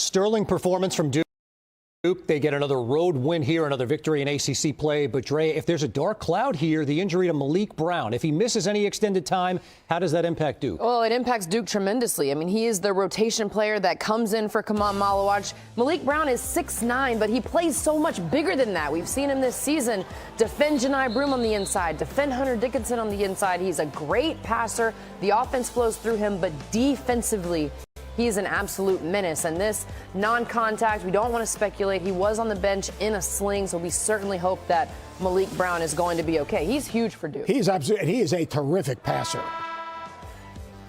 Sterling performance from Duke. They get another road win here, another victory in ACC play. But, Dre, if there's a dark cloud here, the injury to Malik Brown. If he misses any extended time, how does that impact Duke? Well, it impacts Duke tremendously. I mean, he is the rotation player that comes in for Kaman Malawach. Malik Brown is 6'9", but he plays so much bigger than that. We've seen him this season defend Janai Broom on the inside, defend Hunter Dickinson on the inside. He's a great passer. The offense flows through him, but defensively, he's an absolute menace. And this non-contact, we don't want to speculate. He was on the bench in a sling, so we certainly hope that Malik Brown is going to be okay. He's huge for Duke. He is a terrific passer.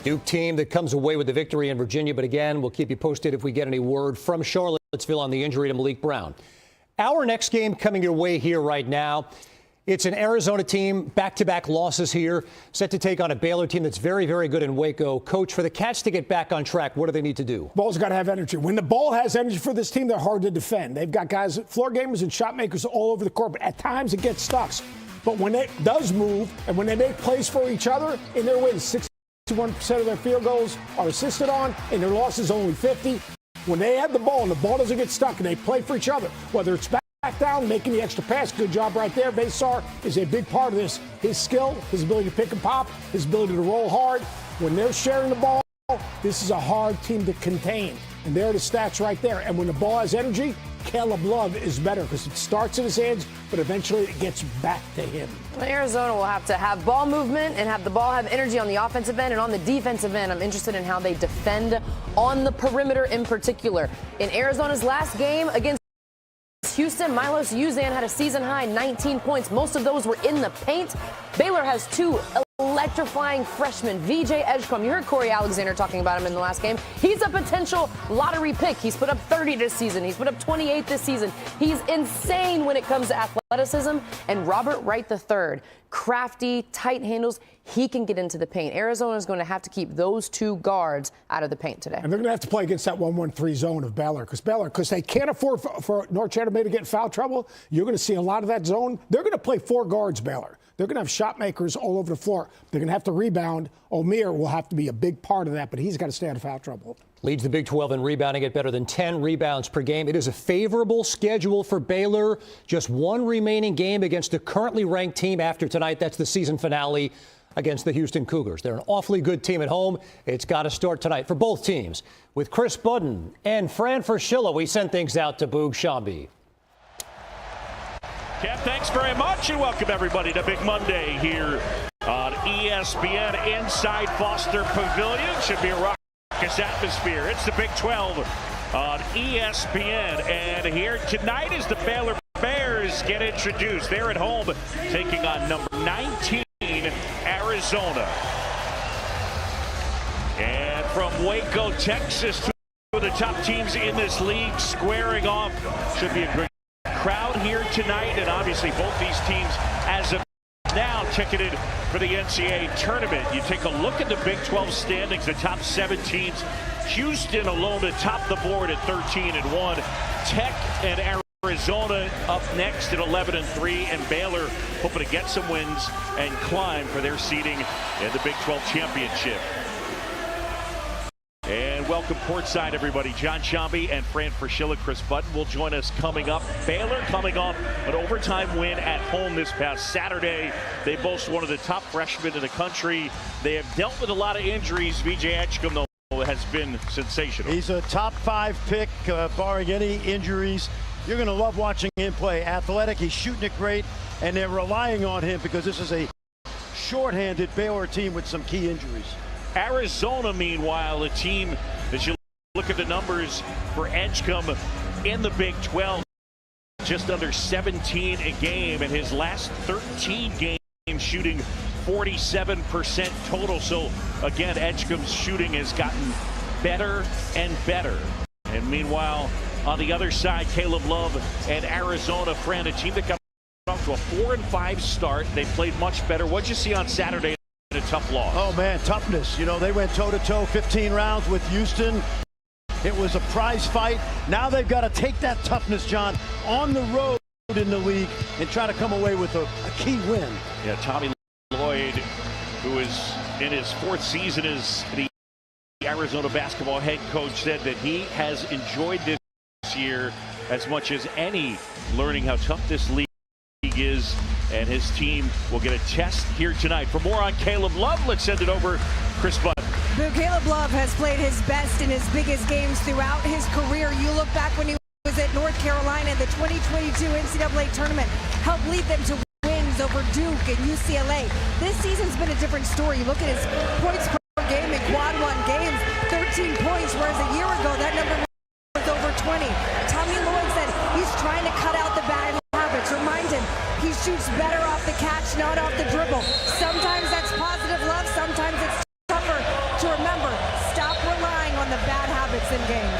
Duke team that comes away with the victory in Virginia. But again, we'll keep you posted if we get any word from Charlottesville on the injury to Malik Brown. Our next game coming your way here right now. It's an Arizona team, back-to-back losses here, set to take on a Baylor team that's very, very good in Waco. Coach, for the Cats to get back on track, what do they need to do? Ball's got to have energy. When the ball has energy for this team, they're hard to defend. They've got guys, floor gamers and shot makers all over the court, but at times it gets stuck. But when it does move and when they make plays for each other in their wins, 61% of their field goals are assisted on, and their losses only 50. When they have the ball and the ball doesn't get stuck and they play for each other, whether it's back down, making the extra pass, good job right there. Baysar is a big part of this. His skill, his ability to pick and pop, his ability to roll hard. When they're sharing the ball, this is a hard team to contain. And there are the stats right there. And when the ball has energy, Caleb Love is better because it starts in his hands, but eventually it gets back to him. Well, Arizona will have to have ball movement and have the ball have energy on the offensive end. And on the defensive end, I'm interested in how they defend on the perimeter in particular. In Arizona's last game against Houston, Milos Uzan had a season-high 19 points. Most of those were in the paint. Baylor has two electrifying freshmen, VJ Edgecombe. You heard Corey Alexander talking about him in the last game. He's a potential lottery pick. He's put up 30 this season. He's put up 28 this season. He's insane when it comes to athleticism. And Robert Wright III, crafty, tight handles. He can get into the paint. Arizona is going to have to keep those two guards out of the paint today. And they're going to have to play against that 1-1-3 zone of Baylor because they can't afford for North Chatham to get in foul trouble. You're going to see a lot of that zone. They're going to play four guards, Baylor. They're going to have shot makers all over the floor. They're going to have to rebound. Omier will have to be a big part of that, but he's got to stay out of foul trouble. Leads the Big 12 in rebounding at better than 10 rebounds per game. It is a favorable schedule for Baylor. Just one remaining game against the currently ranked team after tonight. That's the season finale against the Houston Cougars. They're an awfully good team at home. It's got to start tonight for both teams. With Chris Budden and Fran Fraschilla, we send things out to Boog Shambi. Ken, thanks very much, and welcome everybody to Big Monday here on ESPN inside Foster Pavillion. Should be a raucous atmosphere. It's the Big 12 on ESPN, and here tonight is the Baylor Bears get introduced. They're at home taking on number 19, Arizona. And from Waco, Texas, two of the top teams in this league squaring off. Should be a great crowd here tonight, and obviously both these teams as of now ticketed for the NCAA tournament. You take a look at the Big 12 standings, the top 7 teams. Houston alone atop the board at 13-1. Tech and Arizona up next at 11-3, and Baylor hoping to get some wins and climb for their seeding in the Big 12 championship. And welcome courtside, everybody. John Shambi and Fran Fraschilla. Chris Budden will join us coming up. Baylor coming off an overtime win at home this past Saturday. They boast one of the top freshmen in the country. They have dealt with a lot of injuries. VJ Edgecombe, though, has been sensational. He's a top 5 pick, barring any injuries. You're going to love watching him play. Athletic, he's shooting it great, and they're relying on him because this is a shorthanded Baylor team with some key injuries. Arizona, meanwhile, a team, as you look at the numbers for Edgecombe in the Big 12, just under 17 a game, and his last 13 games shooting 47% total. So again, Edgecombe's shooting has gotten better and better. And meanwhile, on the other side, Caleb Love and Arizona, Fran, a team that got off to a 4-5 start. They played much better. What'd you see on Saturday? A tough loss. Oh man, toughness. You know, they went toe-to-toe 15 rounds with Houston. It was a prize fight. Now they've got to take that toughness, John, on the road in the league and try to come away with a key win. Yeah, Tommy Lloyd, who is in his 4th season as the Arizona basketball head coach said that he has enjoyed this year as much as any, learning how tough this league is, and his team will get a test here tonight. For more on Caleb Love, let's send it over Chris Button. Caleb Love has played his best in his biggest games throughout his career. You look back when he was at North Carolina in the 2022 NCAA tournament, helped lead them to wins over Duke and UCLA. This season's been a different story. You look at his points per game in quad one games, 13 points, whereas a year ago that number was over 20. Tommy Lloyd said he's trying to cut out the bad habits. Remind him he shoots better off the catch, not off the dribble. Sometimes that's positive love, sometimes it's tougher to remember. Stop relying on the bad habits in game.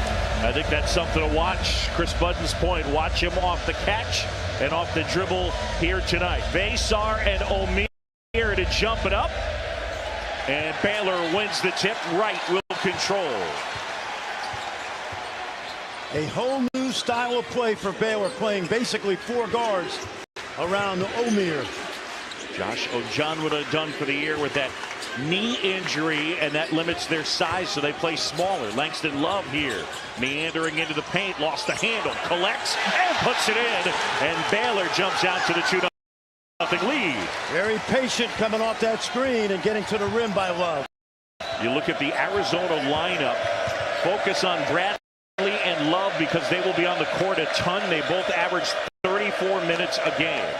I think that's something to watch. Chris Button's point, watch him off the catch and off the dribble here tonight. Vassar and Omier to jump it up. And Baylor wins the tip. Wright will control. A whole new style of play for Baylor, playing basically four guards around Omier. Josh Ojanwuda done for the year with that knee injury, and that limits their size, so they play smaller. Langston Love here, meandering into the paint, lost the handle, collects, and puts it in. And Baylor jumps out to the 2-0 lead. Very patient coming off that screen and getting to the rim by Love. You look at the Arizona lineup, focus on Bradley and Love because they will be on the court a ton. They both average 34 minutes a game.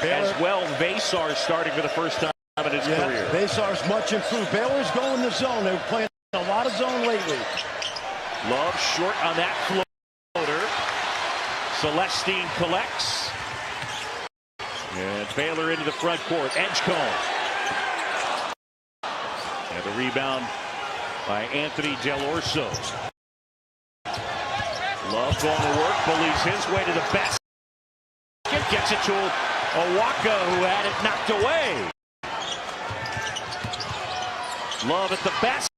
Baylor, as well, Vassar starting for the first time in his career. Vassar's much improved. Baylor's going the zone. They were playing a lot of zone lately. Love short on that floater. Celestine collects. And Baylor into the front court. Edgecombe. And the rebound by Anthony Del Orso. Love going to work. Believes his way to the basket. Gets it to Owaka, who had it knocked away. Love at the basket.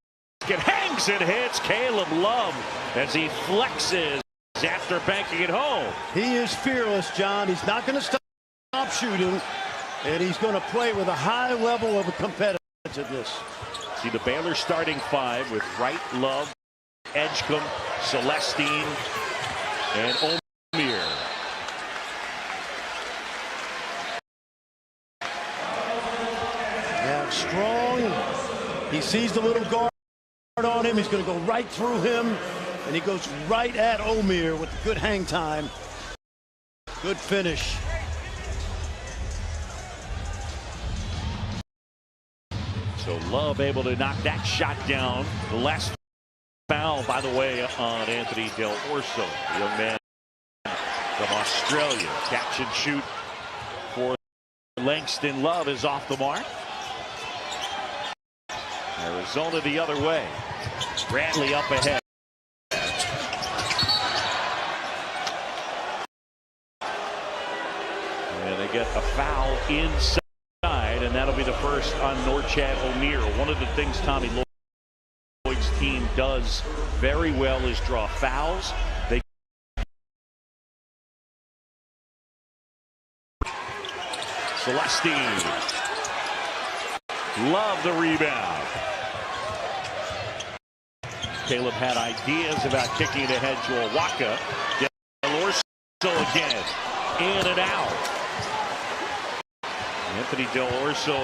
Hangs and hits. Caleb Love as he flexes after banking it home. He is fearless, John. He's not going to stop shooting, and he's going to play with a high level of competitiveness. See the Baylor starting five with Wright, Love, Edgecombe, Celestine, and Omier. Yeah, strong. He sees the little guard on him. He's going to go right through him, and he goes right at Omier with good hang time. Good finish. So Love able to knock that shot down. The last foul, by the way, on Anthony Del Orso, the young man from Australia. Catch and shoot for Langston Love is off the mark. Arizona the other way. Bradley up ahead. And they get a foul inside. And that'll be the first on Norchad Omier. One of the things Tommy Lloyd's team does very well is draw fouls. They Celestine. Love the rebound. Caleb had ideas about kicking it ahead to Owaka. Del Orso again. In and out. Anthony Del Orso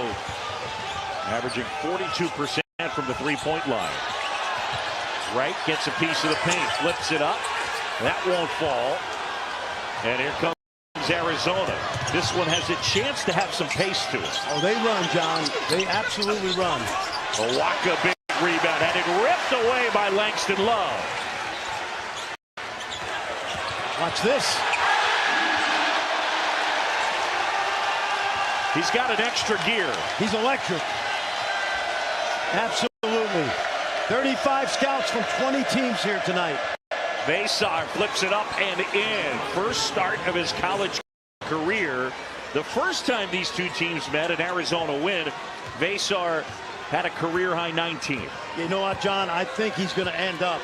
averaging 42% from the three-point line. Wright gets a piece of the paint, flips it up. That won't fall. And here comes Arizona. This one has a chance to have some pace to it. Oh, they run, John. They absolutely run. Owaka, big rebound. Had it ripped away by Langston Love. Watch this. He's got an extra gear. He's electric. Absolutely. 35 scouts from 20 teams here tonight. Vassar flips it up and in. First start of his college career. The first time these two teams met, an Arizona win, Vassar had a career-high 19. You know what, John? I think he's going to end up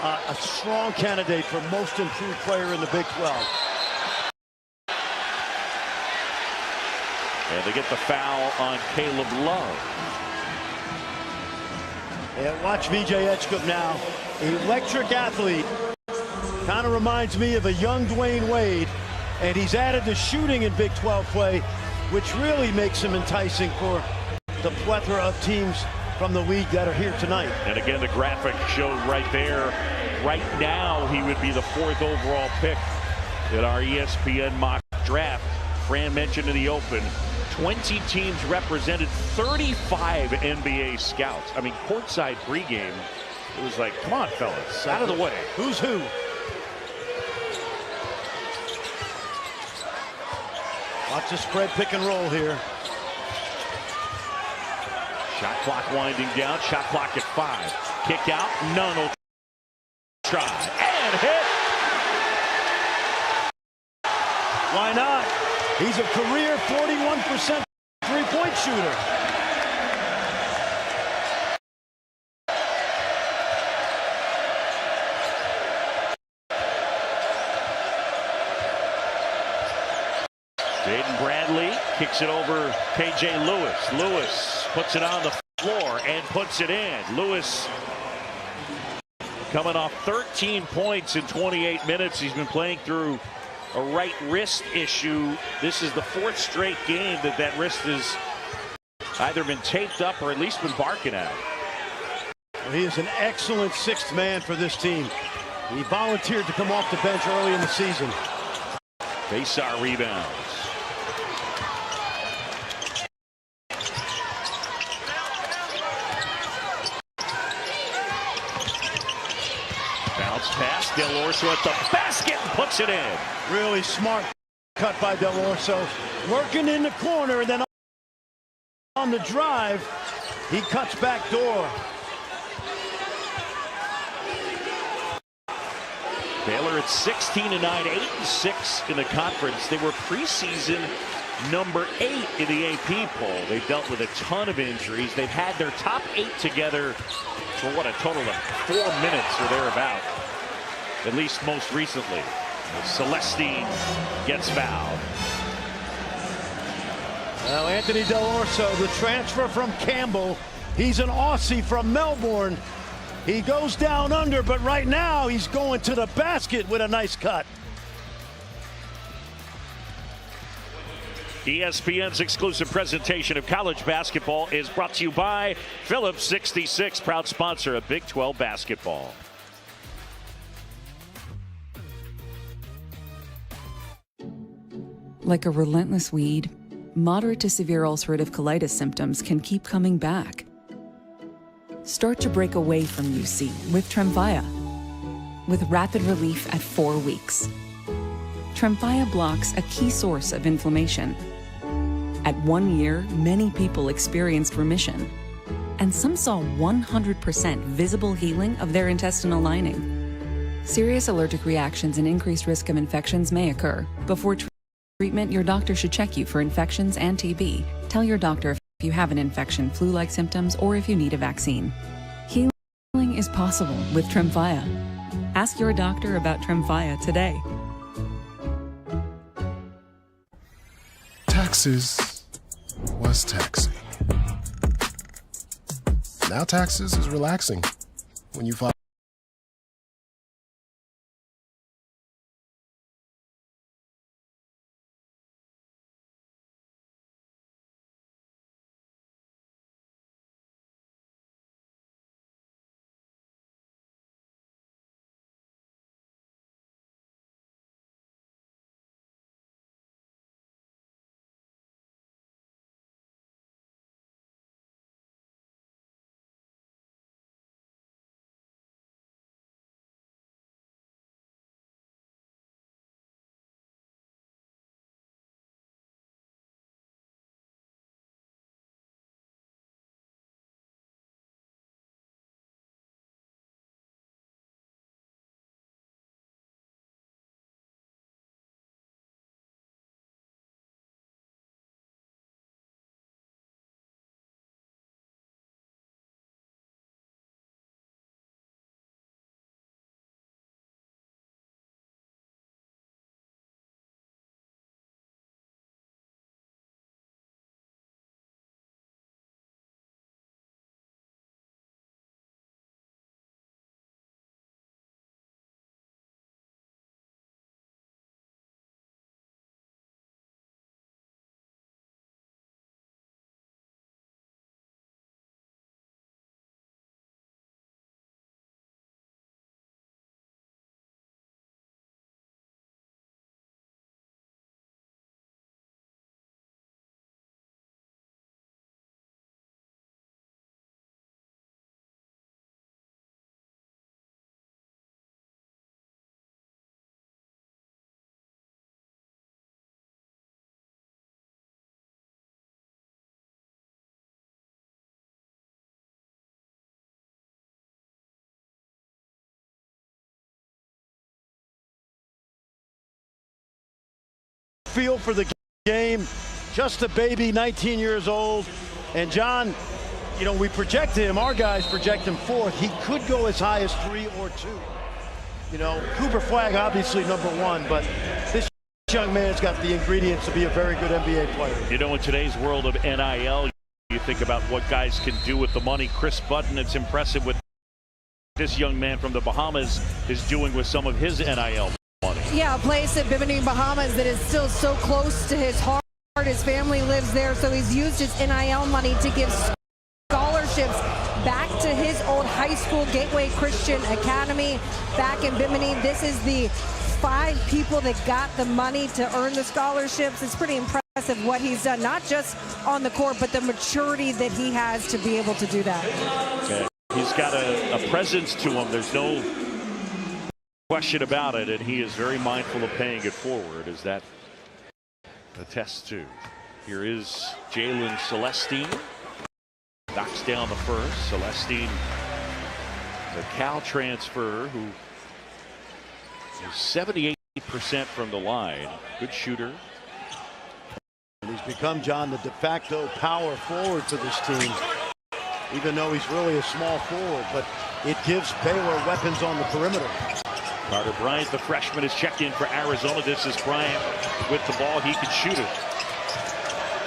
a strong candidate for most improved player in the Big 12. And they get the foul on Caleb Love. Yeah, watch VJ Edgecombe now. Electric athlete. Kind of reminds me of a young Dwayne Wade. And he's added the shooting in Big 12 play, which really makes him enticing for the plethora of teams from the league that are here tonight. And again, the graphic showed right there. Right now, he would be the 4th overall pick in our ESPN mock draft. Fran mentioned in the open, 20 teams represented, 35 NBA scouts. I mean, courtside pregame, it was like, come on, fellas, out of the way. Who's who? Watch the spread pick and roll here. Shot clock winding down. Shot clock at 5. Kick out. Nunn will try. And hit. Why not? He's a career 41% three-point shooter. Jaden Bradley kicks it over KJ Lewis. Lewis puts it on the floor and puts it in. Lewis coming off 13 points in 28 minutes. He's been playing through a right wrist issue. This is the 4th straight game that wrist has either been taped up or at least been barking at him. Well, he is an excellent 6th man for this team. He volunteered to come off the bench early in the season. Baysar rebounds. Bounce pass. Del Orso at the basket and puts it in. Really smart cut by Del Orso. Working in the corner, and then on the drive, he cuts back door. Baylor at 16-9, 8-6 in the conference. They were preseason number 8 in the AP poll. They've dealt with a ton of injuries. They've had their top 8 together for what, a total of 4 minutes or thereabout, at least most recently. Celestine gets fouled. Well, Anthony Del Orso, the transfer from Campbell. He's an Aussie from Melbourne. He goes down under, but right now he's going to the basket with a nice cut. ESPN's exclusive presentation of college basketball is brought to you by Phillips 66, proud sponsor of Big 12 basketball. Like a relentless weed, moderate to severe ulcerative colitis symptoms can keep coming back. Start to break away from UC with Tremfya, with rapid relief at 4 weeks. Tremfya blocks a key source of inflammation. At 1 year, many people experienced remission, and some saw 100% visible healing of their intestinal lining. Serious allergic reactions and increased risk of infections may occur. Before treatment, your doctor should check you for infections and TB. Tell your doctor if you have an infection, flu-like symptoms, or if you need a vaccine. Healing is possible with Tremfya. Ask your doctor about Tremfya today. Taxes was taxing. Now taxes is relaxing when you file feel for the game. Just a baby, 19 years old. And John, you know, we project him, our guys project him fourth. He could go as high as 3 or 2. You know, Cooper Flagg obviously number 1, but this young man's got the ingredients to be a very good NBA player. You know, in today's world of NIL, you think about what guys can do with the money. Chris Button, it's impressive what this young man from the Bahamas is doing with some of his NIL money. Yeah, a place in Bimini, Bahamas that is still so close to his heart. His family lives there, so he's used his NIL money to give scholarships back to his old high school, Gateway Christian Academy, back in Bimini. This is the 5 people that got the money to earn the scholarships. It's pretty impressive what he's done, not just on the court, but the maturity that he has to be able to do that. Yeah. He's got a presence to him. There's no question about it, and he is very mindful of paying it forward. Is that a test too? Here is Jalen Celestine. Knocks down the first. Celestine, the Cal transfer, who is 78% from the line. Good shooter. And he's become, John, the de facto power forward for this team, even though he's really a small forward, but it gives Baylor weapons on the perimeter. Carter Bryant, the freshman, is checked in for Arizona. This is Bryant with the ball. He can shoot it.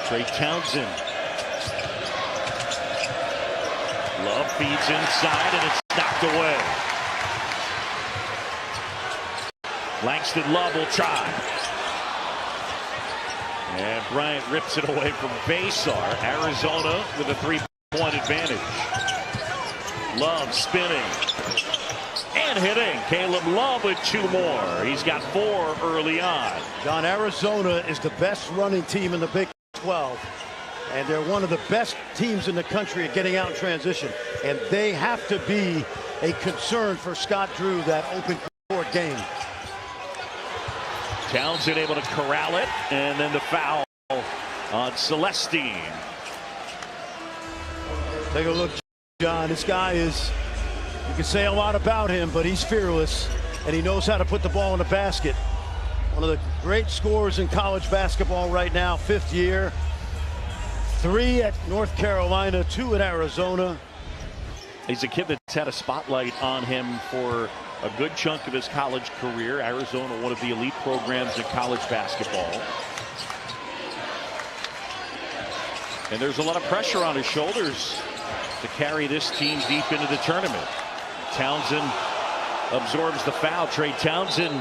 Trey Townsend. Love feeds inside, and it's knocked away. Langston Love will try. And Bryant rips it away from Baysar. Arizona with a 3-point advantage. Love spinning and hitting. Caleb Love with 2 more. He's got 4 early on. John, Arizona is the best running team in the Big 12. And they're one of the best teams in the country at getting out in transition. And they have to be a concern for Scott Drew, that open court game. Townsend able to corral it, and then the foul on Celestine. Take a look, John. This guy is, you can say a lot about him, but he's fearless, and he knows how to put the ball in the basket. One of the great scorers in college basketball right now, 5th year. 3 at North Carolina, 2 at Arizona. He's a kid that's had a spotlight on him for a good chunk of his college career. Arizona, one of the elite programs in college basketball. And there's a lot of pressure on his shoulders to carry this team deep into the tournament. Townsend absorbs the foul. Trey Townsend,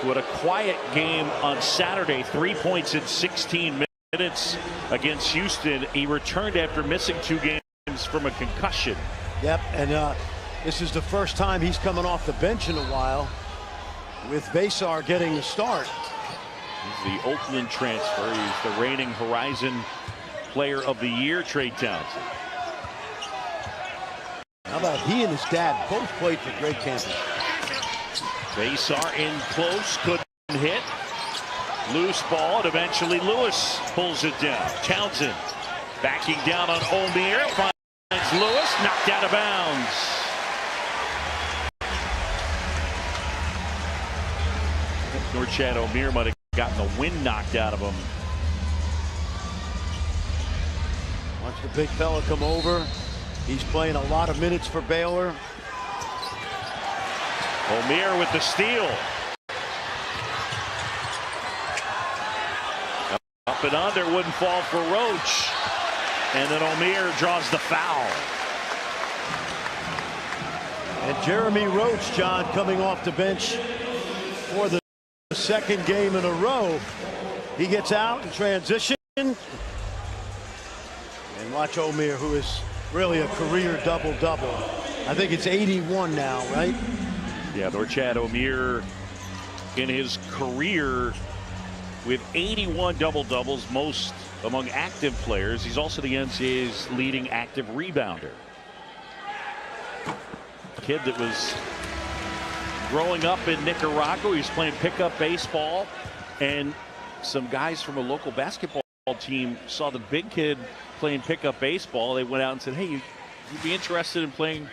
who had a quiet game on Saturday, 3 points in 16 minutes against Houston. He returned after missing 2 games from a concussion. Yep, and this is the first time he's coming off the bench in a while, with Baysar getting the start. He's the Oakland transfer. He's the reigning Horizon Player of the Year, Trey Townsend. How about he and his dad both played for Greg Campbell? Baysar in close, couldn't hit. Loose ball, and eventually Lewis pulls it down. Townsend backing down on Omier, finds Lewis, knocked out of bounds. Norchad Omier might have gotten the wind knocked out of him. Watch the big fella come over. He's playing a lot of minutes for Baylor. Omier with the steal. Up and under, wouldn't fall for Roach. And then Omier draws the foul. And Jeremy Roach, John, coming off the bench for the 2nd game in a row. He gets out in transition. And watch Omier, who is really a career double-double. I think it's 81 now, right? Yeah, Norchad Omier in his career with 81 double-doubles, most among active players. He's also the NCAA's leading active rebounder. Kid that was growing up in Nicaragua. He was playing pickup baseball, and some guys from a local basketball team saw the big kid playing pickup baseball. They went out and said, hey, you'd be interested in playing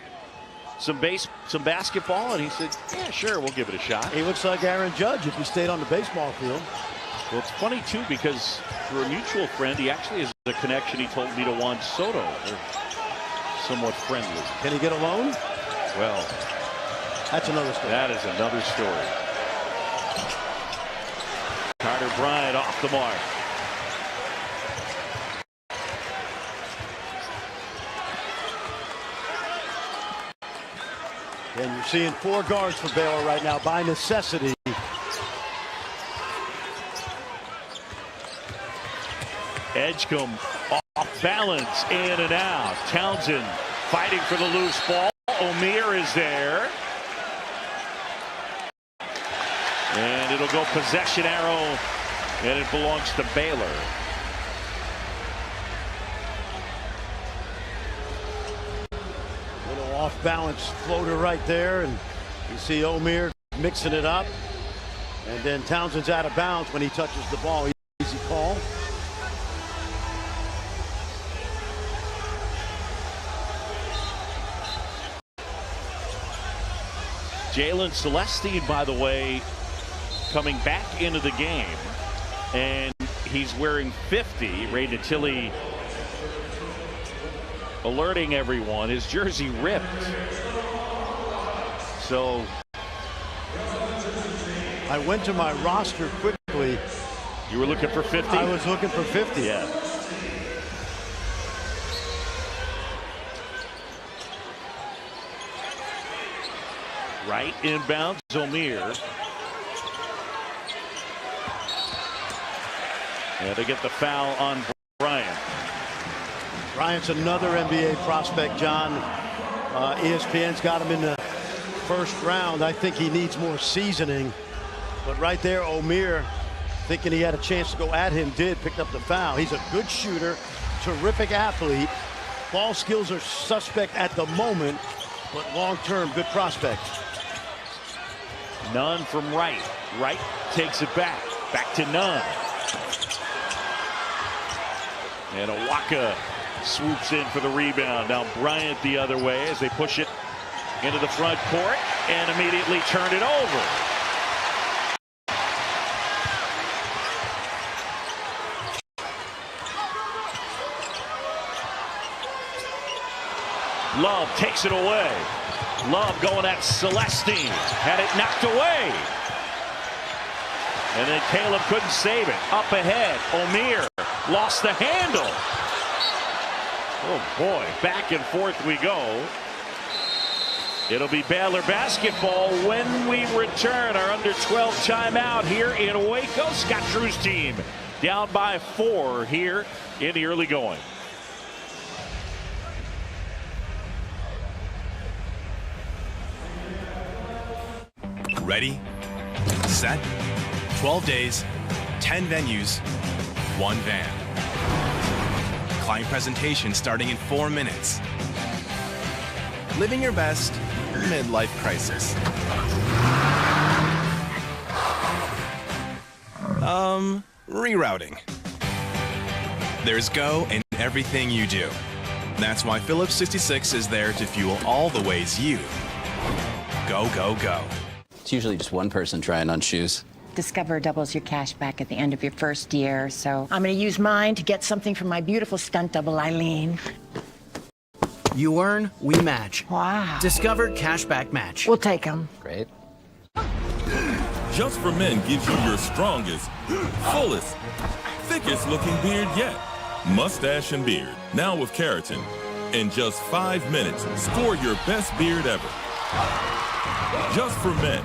some basketball? And he said, yeah, sure, we'll give it a shot. He looks like Aaron Judge if he stayed on the baseball field. Well, it's funny, too, because through a mutual friend, he actually has a connection, he told me, to Juan Soto. They're somewhat friendly. Can he get a loan? Well, that's another story. That is another story. Carter Bryant off the mark. And you're seeing 4 guards for Baylor right now by necessity. Edgecombe off balance, in and out. Townsend fighting for the loose ball. Omier is there. And it'll go possession arrow, and it belongs to Baylor. Little off balance floater right there, and you see Omier mixing it up. And then Townsend's out of bounds when he touches the ball. Easy call. Jalen Celestine, by the way, coming back into the game, and he's wearing 50. Ray Natilli alerting everyone, his jersey ripped. So I went to my roster quickly. You were looking for 50? I was looking for 50. Yeah. Right inbounds, Omier. And they get the foul on Bryant. Bryant's another NBA prospect, John. ESPN's got him in the first round. I think he needs more seasoning. But right there, Omier, thinking he had a chance to go at him, picked up the foul. He's a good shooter, terrific athlete. Ball skills are suspect at the moment, but long-term, good prospect. Nunn from Wright. Wright takes it back. Back to Nunn. And Awaka swoops in for the rebound. Now Bryant the other way as they push it into the front court and immediately turn it over. Love takes it away. Love going at Celestine. Had it knocked away. And then Caleb couldn't save it. Up ahead, Omier lost the handle. Oh boy, back and forth we go. It'll be Baylor basketball when we return. Our under 12 timeout here in Waco. Scott Drew's team down by 4 here in the early going. Ready, set, 12 days, 10 venues, 1 van. Client presentation starting in 4 minutes. Living your best midlife crisis. Rerouting. There's go in everything you do. That's why Phillips 66 is there to fuel all the ways you go, go, go. It's usually just one person trying on shoes. Discover doubles your cash back at the end of your first year, so I'm going to use mine to get something from my beautiful stunt double, Eileen. You earn, we match. Wow. Discover Cashback Match. We'll take them. Great. Just for Men gives you your strongest, fullest, thickest looking beard yet. Mustache and beard, now with keratin. In just 5 minutes, score your best beard ever. Just for Men.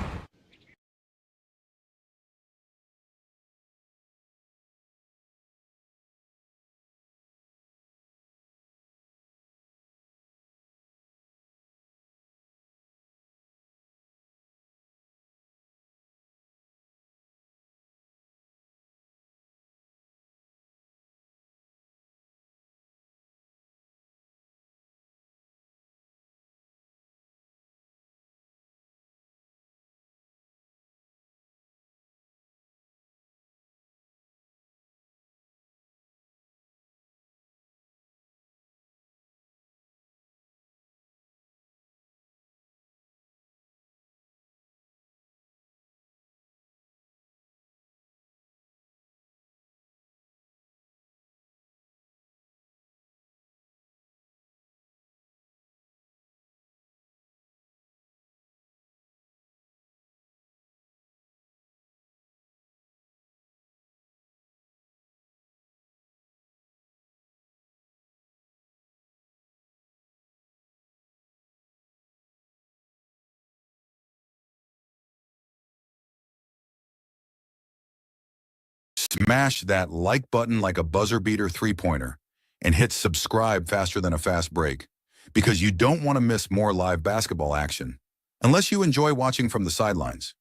Smash that like button like a buzzer beater three-pointer and hit subscribe faster than a fast break, because you don't want to miss more live basketball action unless you enjoy watching from the sidelines.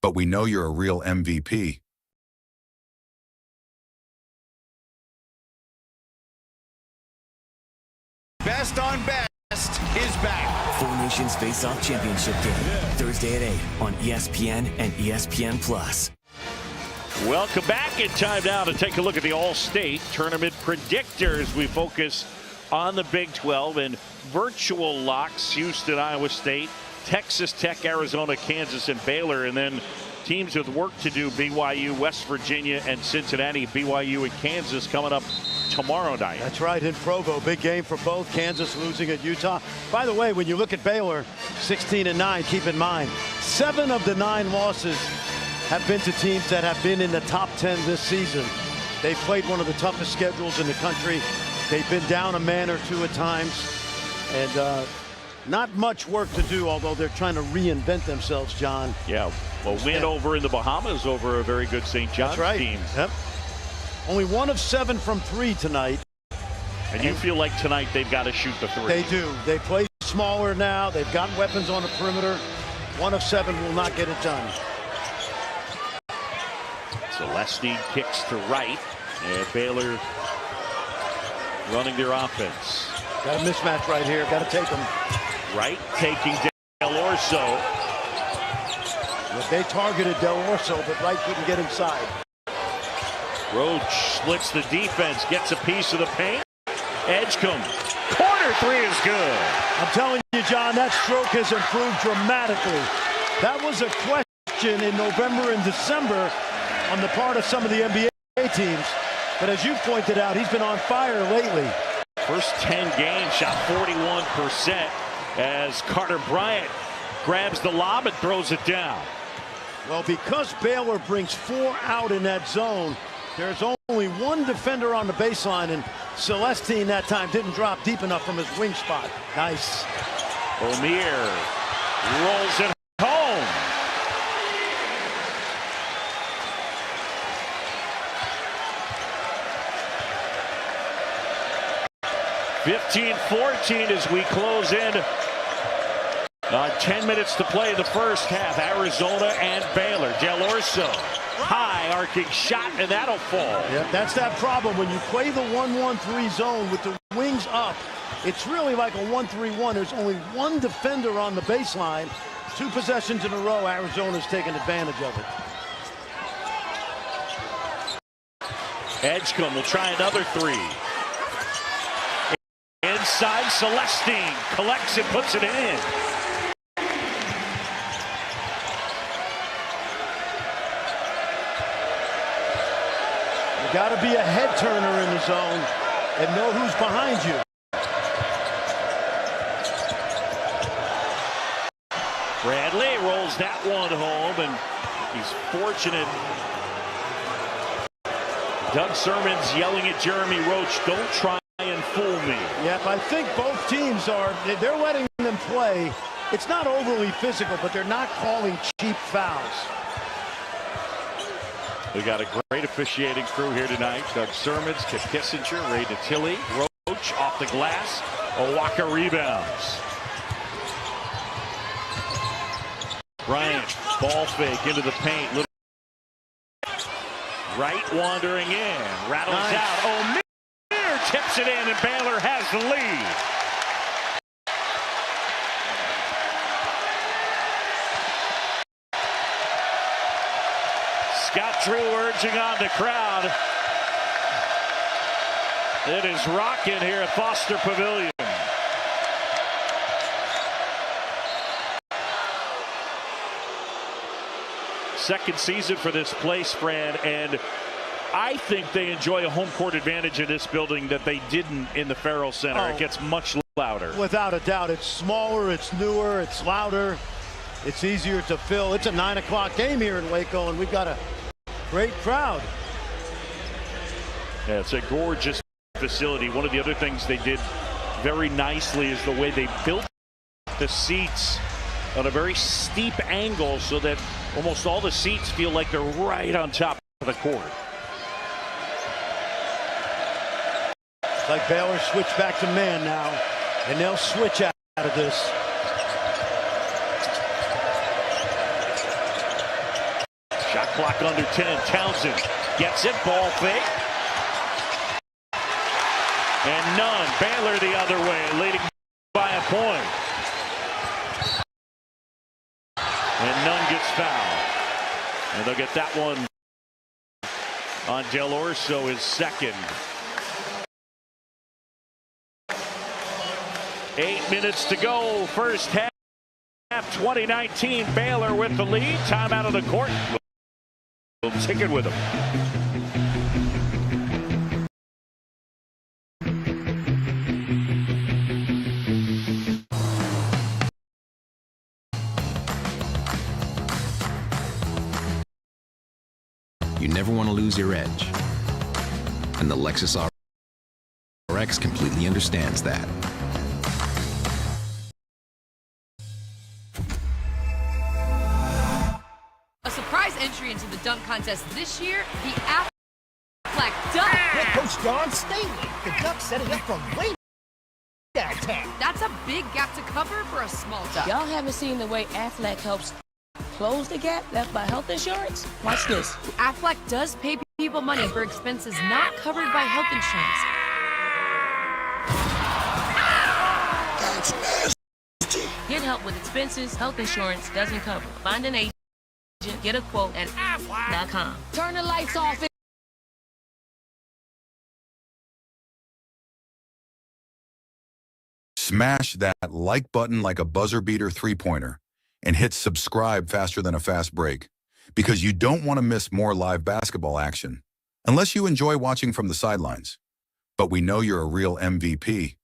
But we know you're a real MVP. Best on Best is back. Four Nations Face-Off Championship game, Thursday at 8 on ESPN and ESPN+. Welcome back. In time now to take a look at the All-State Tournament predictors. We focus on the Big 12 and virtual locks: Houston, Iowa State, Texas Tech, Arizona, Kansas, and Baylor. And then teams with work to do: BYU, West Virginia, and Cincinnati. BYU and Kansas coming up tomorrow night. That's right, in Provo. Big game for both. Kansas losing at Utah. By the way, when you look at Baylor, 16-9, keep in mind, 7 of the 9 losses have been to teams that have been in the top 10 this season. They've played one of the toughest schedules in the country. They've been down a man or two at times, and not much work to do, although they're trying to reinvent themselves, John. Yeah, well, win over in the Bahamas over a very good St. John's team. Yep. Only 1 of 7 from 3 tonight. And you feel like tonight they've got to shoot the 3. They do. They play smaller now. They've got weapons on the perimeter. 1 of 7 will not get it done. Celestine kicks to right, and Baylor running their offense. Got a mismatch right here. Got to take them. Right, taking Del Orso. But they targeted Del Orso, but Wright couldn't get inside. Roach splits the defense, gets a piece of the paint. Edgecombe, corner 3 is good. I'm telling you, John, that stroke has improved dramatically. That was a question in November and December on the part of some of the NBA teams. But as you pointed out, he's been on fire lately. First 10 games, shot 41% as Carter Bryant grabs the lob and throws it down. Well, because Baylor brings 4 out in that zone, there's only 1 defender on the baseline, and Celestine that time didn't drop deep enough from his wing spot. Nice. O'Meara rolls it home. (15-14) as we close in. 10 minutes to play the first half. Arizona and Baylor. Del Orso, high arcing shot, and that'll fall. Yeah, that's that problem when you play the 1-1-3 zone with the wings up. It's really like a 1-3-1. There's only 1 defender on the baseline. 2 possessions in a row. Arizona's taking advantage of it. Edgecombe will try another 3. Inside, Celestine collects it, puts it in. You got to be a head turner in the zone and know who's behind you. Bradley rolls that one home, and he's fortunate. Doug Sermon's yelling at Jeremy Roach, "Don't try and fool me." Yep, I think both teams they're letting them play. It's not overly physical, but they're not calling cheap fouls. We got a great officiating crew here tonight. Doug Sermons, Kip Kissinger, Ray Natilli, Roach off the glass. Owaka rebounds. Bryant, ball fake into the paint. Right wandering in, rattles out. O'Meara tips it in, and Baylor has the lead. Scott Drew urging on the crowd. It is rocking here at Foster Pavillion. Second season for this place, Fran, and I think they enjoy a home court advantage in this building that they didn't in the Farrell Center. It gets much louder. Without a doubt. It's smaller, it's newer, it's louder, it's easier to fill. It's a 9 o'clock game here in Waco, and we've got a great crowd. Yeah, it's a gorgeous facility. One of the other things they did very nicely is the way they built the seats on a very steep angle so that almost all the seats feel like they're right on top of the court. It's like Baylor switch back to man now, and they'll switch out of this. Shot clock under 10. Townsend gets it. Ball fake. And none. Baylor the other way, leading by a point. And none gets fouled. And they'll get that one on Del Orso, his second. 8 minutes to go. First half. 2019. Baylor with the lead. Time out of the court. We'll take it with them. You never want to lose your edge. And the Lexus RX completely understands that. A surprise entry into the dunk contest this year, the Aflac dunk. Coach John Staley, the Ducks setting up from way downtown. That's a big gap to cover for a small dunk. Y'all haven't seen the way Aflac helps close the gap left by health insurance? Watch this. Aflac does pay people money for expenses not covered by health insurance. Get help with expenses health insurance doesn't cover. Find an agent, get a quote at Aflac.com. Turn the lights off. Smash that like button like a buzzer beater three-pointer and hit subscribe faster than a fast break, because you don't want to miss more live basketball action unless you enjoy watching from the sidelines. But we know you're a real MVP.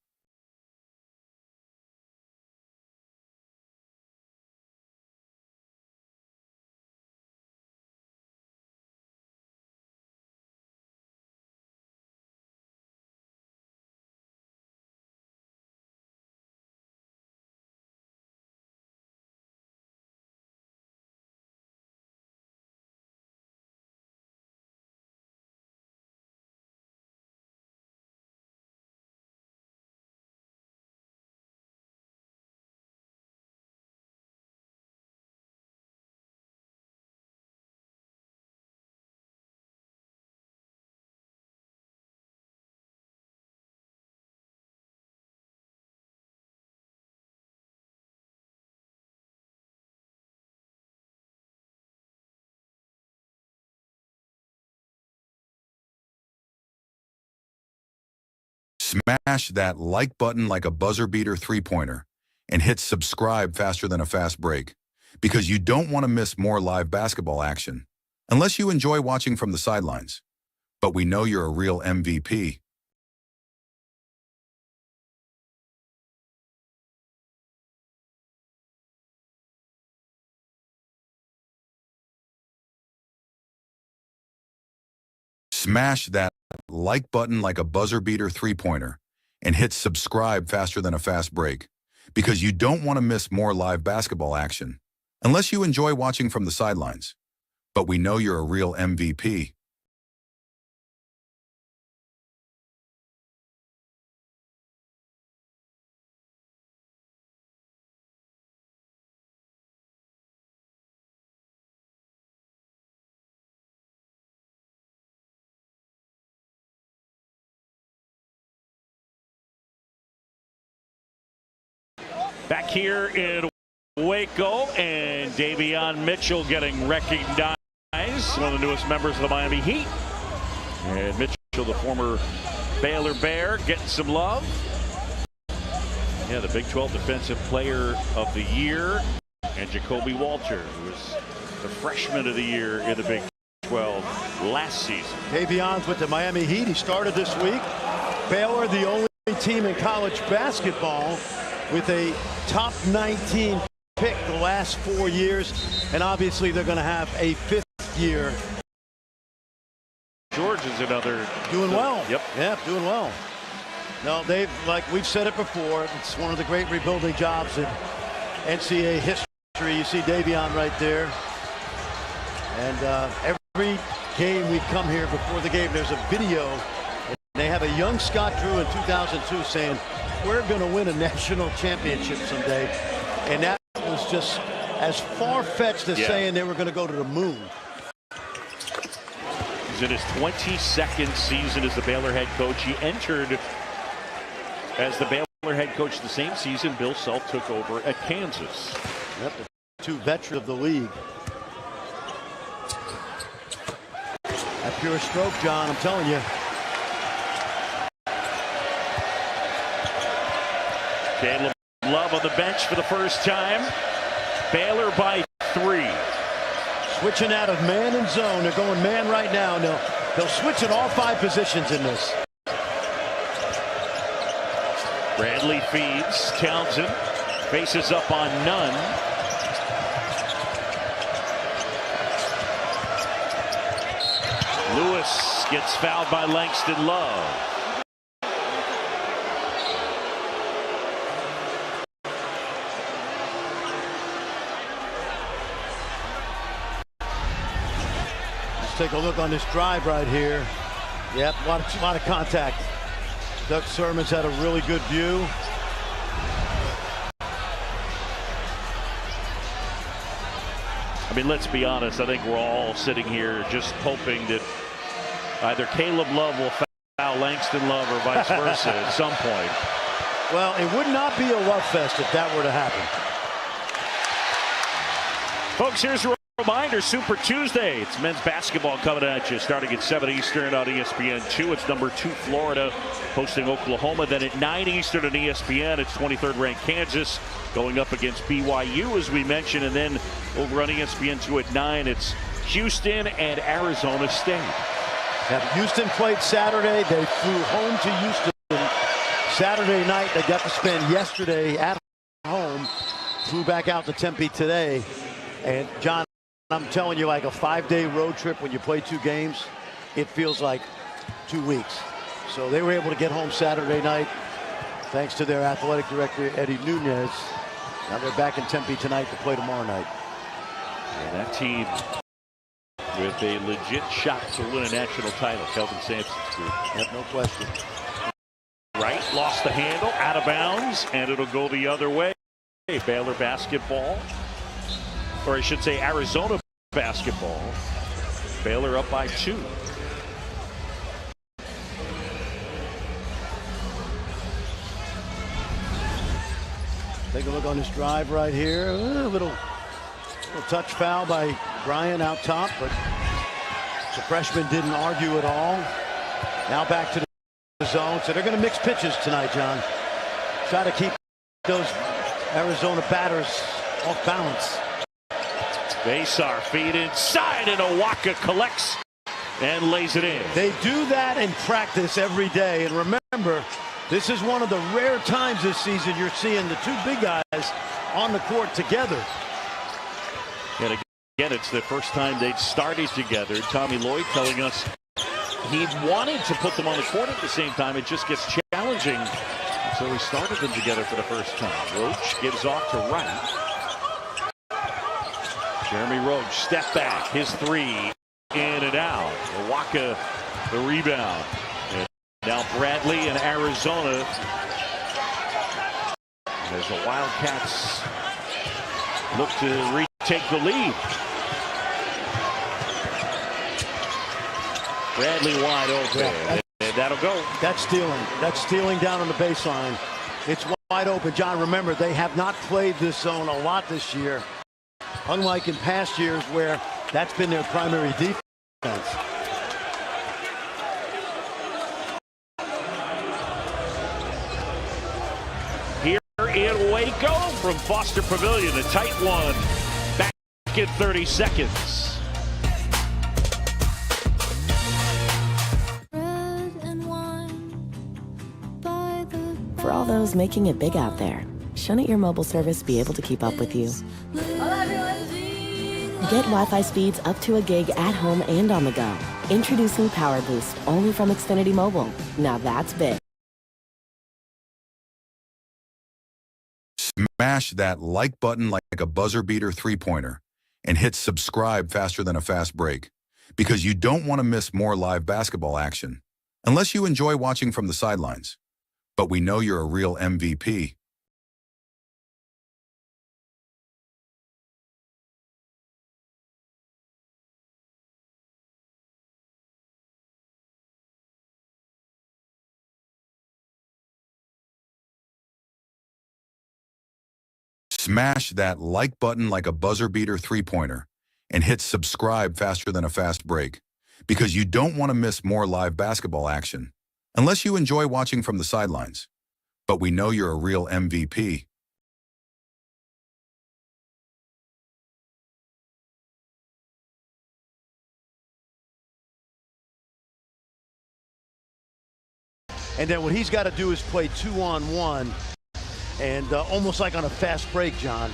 Smash that like button like a buzzer beater three-pointer and hit subscribe faster than a fast break, because you don't want to miss more live basketball action unless you enjoy watching from the sidelines. But we know you're a real MVP. Smash that like button like a buzzer beater three-pointer and hit subscribe faster than a fast break, because you don't want to miss more live basketball action unless you enjoy watching from the sidelines. But we know you're a real MVP. Back here in Waco, and Davion Mitchell getting recognized, one of the newest members of the Miami Heat. And Mitchell, the former Baylor Bear, getting some love. Yeah, the Big 12 Defensive Player of the Year. And Jacoby Walter, who was the Freshman of the Year in the Big 12 last season. Davion's with the Miami Heat. He started this week. Baylor, the only team in college basketball with a top 19 pick the last 4 years, and obviously they're going to have a 5th year. George is another doing well. Yep. Yeah, doing well. No, they've, like we've said it before, it's one of the great rebuilding jobs in NCAA history. You see Davion right there. And every game we come here before the game, there's a video They have a young Scott Drew in 2002 saying, we're going to win a national championship someday. And that was just as far-fetched as saying they were going to go to the moon. He's in his 22nd season as the Baylor head coach. He entered as the Baylor head coach the same season Bill Self took over at Kansas. Yep, the two veterans of the league. That pure stroke, John, I'm telling you. Caleb Love on the bench for the first time. Baylor by 3. Switching out of man and zone. They're going man right now. They'll switch in all 5 positions in this. Bradley feeds. Townsend faces up on Nunn. Lewis gets fouled by Langston Love. Take a look on this drive right here. Yep, a lot of contact. Doug Sermon's had a really good view. I mean, let's be honest. I think we're all sitting here just hoping that either Caleb Love will foul Langston Love or vice versa at some point. Well, it would not be a love fest if that were to happen. Folks, here's a reminder, Super Tuesday. It's men's basketball coming at you starting at 7 Eastern on ESPN2. It's number 2 Florida hosting Oklahoma. Then at 9 Eastern on ESPN, it's 23rd ranked Kansas going up against BYU, as we mentioned. And then over on ESPN2 at 9, it's Houston and Arizona State. Houston played Saturday. They flew home to Houston Saturday night. They got to spend yesterday at home. Flew back out to Tempe today. And John, I'm telling you, like a 5-day road trip when you play 2 games, it feels like 2 weeks. So they were able to get home Saturday night thanks to their athletic director, Eddie Nunez. Now they're back in Tempe tonight to play tomorrow night. And that team with a legit shot to win a national title. Kelvin Sampson's group. Yep, no question. Right, lost the handle, out of bounds, and it'll go the other way. Baylor basketball. Or I should say Arizona basketball. Baylor up by 2. Take a look on this drive right here. A little touch foul by Bryan out top, but the freshman didn't argue at all. Now back to the zone. So they're going to mix pitches tonight, John. Try to keep those Arizona batters off balance. Basar feed inside, and Owaka collects and lays it in. They do that in practice every day. And remember, this is one of the rare times this season you're seeing the 2 big guys on the court together. And again, it's the first time they'd started together. Tommy Lloyd telling us he wanted to put them on the court at the same time. It just gets challenging. So he started them together for the first time. Roach gives off to right. Jeremy Roach, step back, his 3, in and out. Owaka, the rebound. And now Bradley and Arizona as the Wildcats look to retake the lead. Bradley wide open, and that'll go. That's stealing. That's stealing down on the baseline. It's wide open. John, remember, they have not played this zone a lot this year. Unlike in past years where that's been their primary defense. Here in Waco from Foster Pavillion, a tight one. Back in 30 seconds. For all those making it big out there, shouldn't your mobile service be able to keep up with you? Get Wi-Fi speeds up to a gig at home and on the go. Introducing Power Boost, only from Xfinity Mobile. Now that's big. Smash that like button like a buzzer beater 3-pointer and hit subscribe faster than a fast break, because you don't want to miss more live basketball action. unless you enjoy watching from the sidelines. But we know you're a real MVP. Smash that like button like a buzzer beater three-pointer and hit subscribe faster than a fast break, because you don't want to miss more live basketball action, unless you enjoy watching from the sidelines. But we know you're a real MVP. And then what he's got to do is play 2-on-1 and almost like on a fast break, John.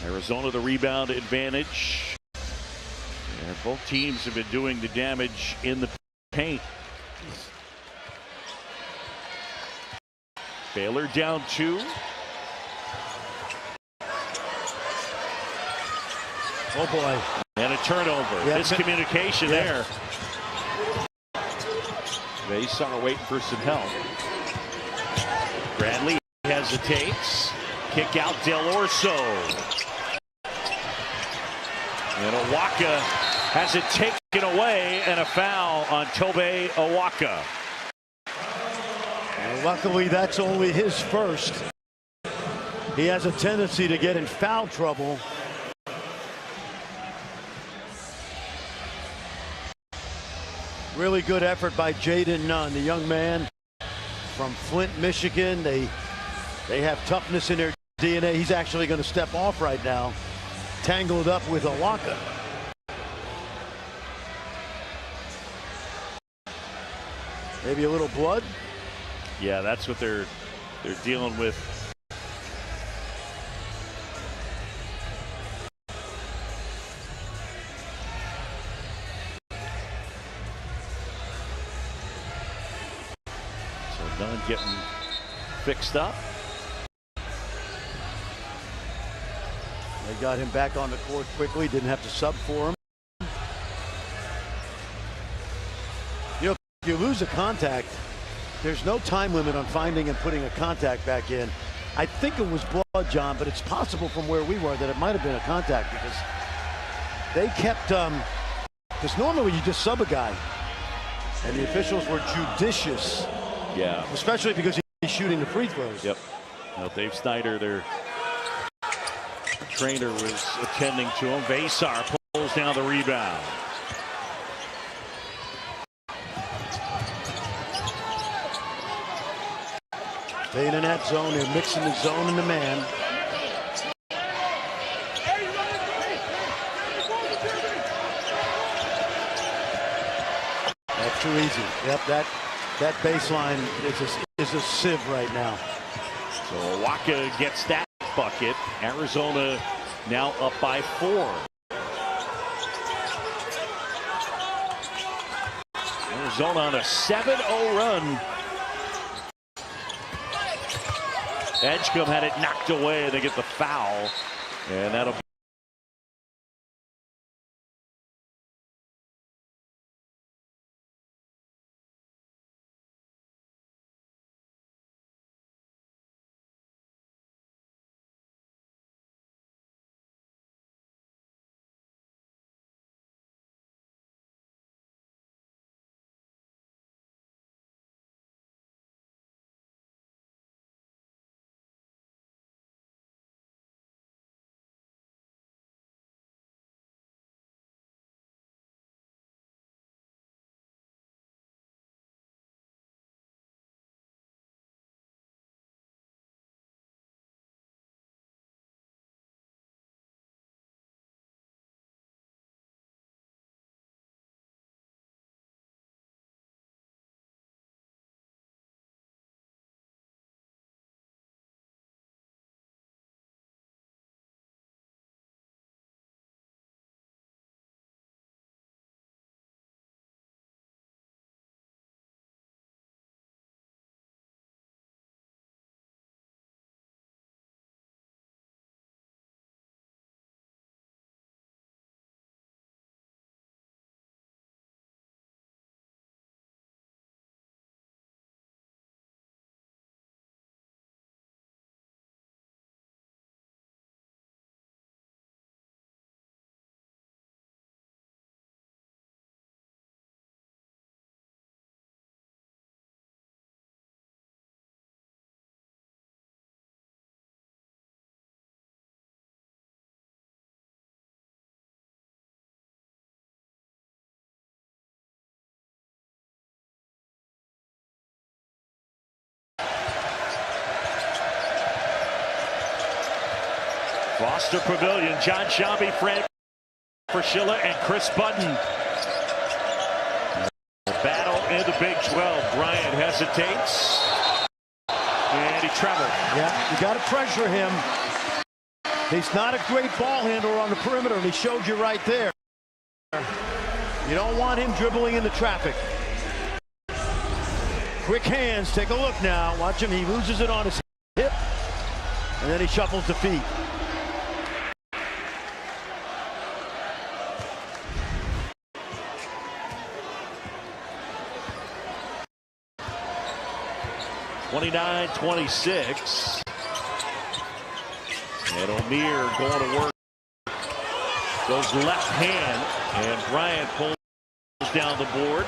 Arizona the rebound advantage. And both teams have been doing the damage in the paint. Baylor down 2. Oh boy. And a turnover. Yeah, miscommunication there. They saw waiting for some help. Bradley hesitates. Kick out Del Orso. And Awaka has it taken away, and a foul on Tobe Awaka. And luckily, that's only his first. He has a tendency to get in foul trouble. Really good effort by Jaden Nunn, the young man from Flint, Michigan. They have toughness in their DNA. He's actually going to step off right now, tangled up with Awaka. Maybe a little blood. Yeah, that's what they're dealing with. So Nunn getting fixed up. They got him back on the court quickly, didn't have to sub for him. You know, if you lose a contact, there's no time limit on finding and putting a contact back in. I think it was blood, John, but it's possible from where we were that it might have been a contact, because they kept, because normally you just sub a guy, and the officials were judicious. Yeah. Especially because he's shooting the free throws. Yep. Now Dave Snyder, their trainer, was attending to him. Vasar pulls down the rebound. Staying in that zone, they're mixing the zone and the man. That's too easy. Yep, that baseline is a sieve right now. So Awaka gets that bucket. Arizona now up by 4. Arizona on a 7-0 run. Edgecombe had it knocked away. They get the foul, and that'll Foster Pavillion, John Shelby, Fred Fraschilla, and Chris Button. Battle in the Big 12. Bryant hesitates. And he traveled. Yeah, you got to pressure him. He's not a great ball handler on the perimeter, and he showed you right there. You don't want him dribbling into traffic. Quick hands. Take a look now. Watch him. He loses it on his hip, and then he shuffles the feet. (29-26). And O'Meara going to work. Goes left hand, and Bryant pulls down the board.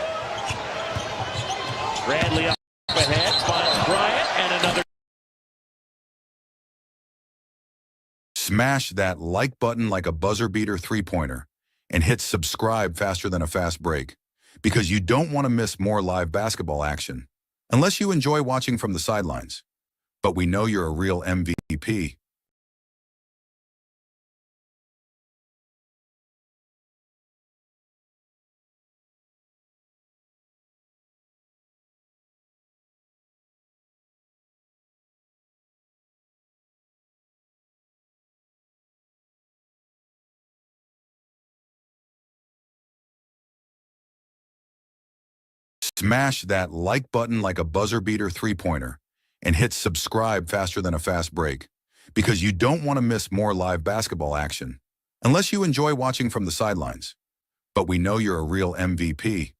Bradley up ahead, finds Bryant, and another. Smash that like button like a buzzer beater three-pointer and hit subscribe faster than a fast break, because you don't want to miss more live basketball action unless you enjoy watching from the sidelines. But we know you're a real MVP. Smash that like button like a buzzer beater three-pointer and hit subscribe faster than a fast break, because you don't want to miss more live basketball action unless you enjoy watching from the sidelines. But we know you're a real MVP.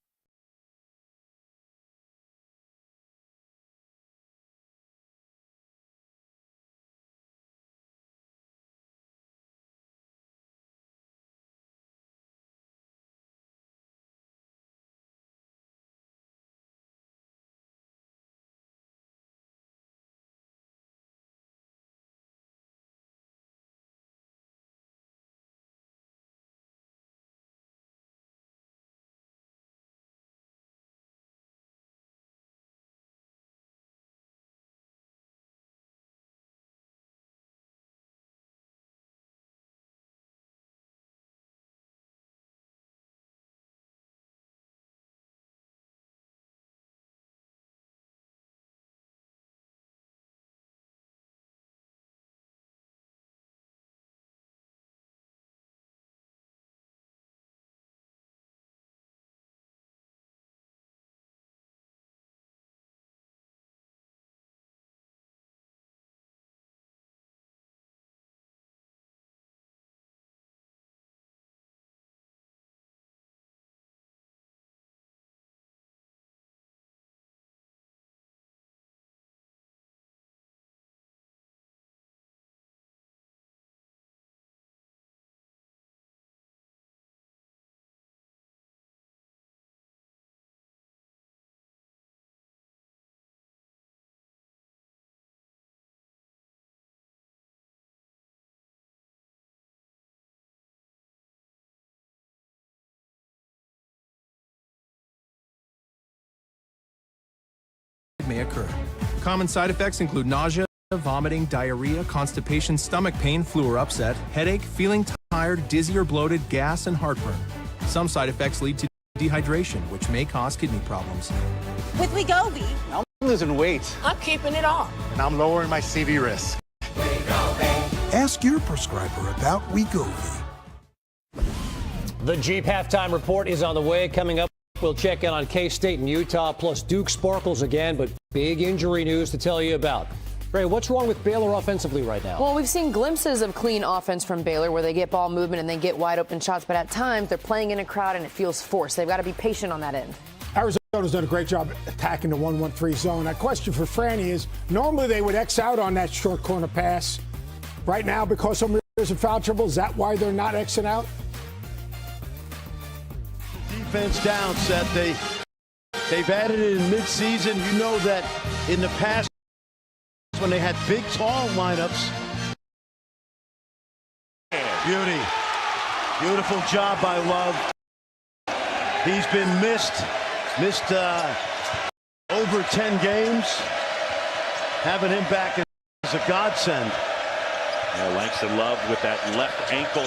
May occur. Common side effects include nausea, vomiting, diarrhea, constipation, stomach pain, flu or upset, headache, feeling tired, dizzy or bloated, gas, and heartburn. Some side effects lead to dehydration, which may cause kidney problems. With Wegovy, I'm losing weight. I'm keeping it off. And I'm lowering my CV risk. Ask your prescriber about Wegovy. The Jeep halftime report is on the way. Coming up, we'll check in on K-State and Utah, plus Duke sparkles again, but big injury news to tell you about. Ray, what's wrong with Baylor offensively right now? Well, we've seen glimpses of clean offense from Baylor where they get ball movement and they get wide open shots, but at times they're playing in a crowd and it feels forced. They've got to be patient on that end. Arizona's done a great job attacking the 1-1-3 zone. A question for Franny is, normally they would X out on that short corner pass. Right now, because some is in foul trouble, is that why they're not Xing out? Defense down, Seth. They've added it in midseason. You know that in the past, when they had big, tall lineups. Beautiful job by Love. He's been missed over 10 games. Having him back is a godsend. Langston Love with that left ankle.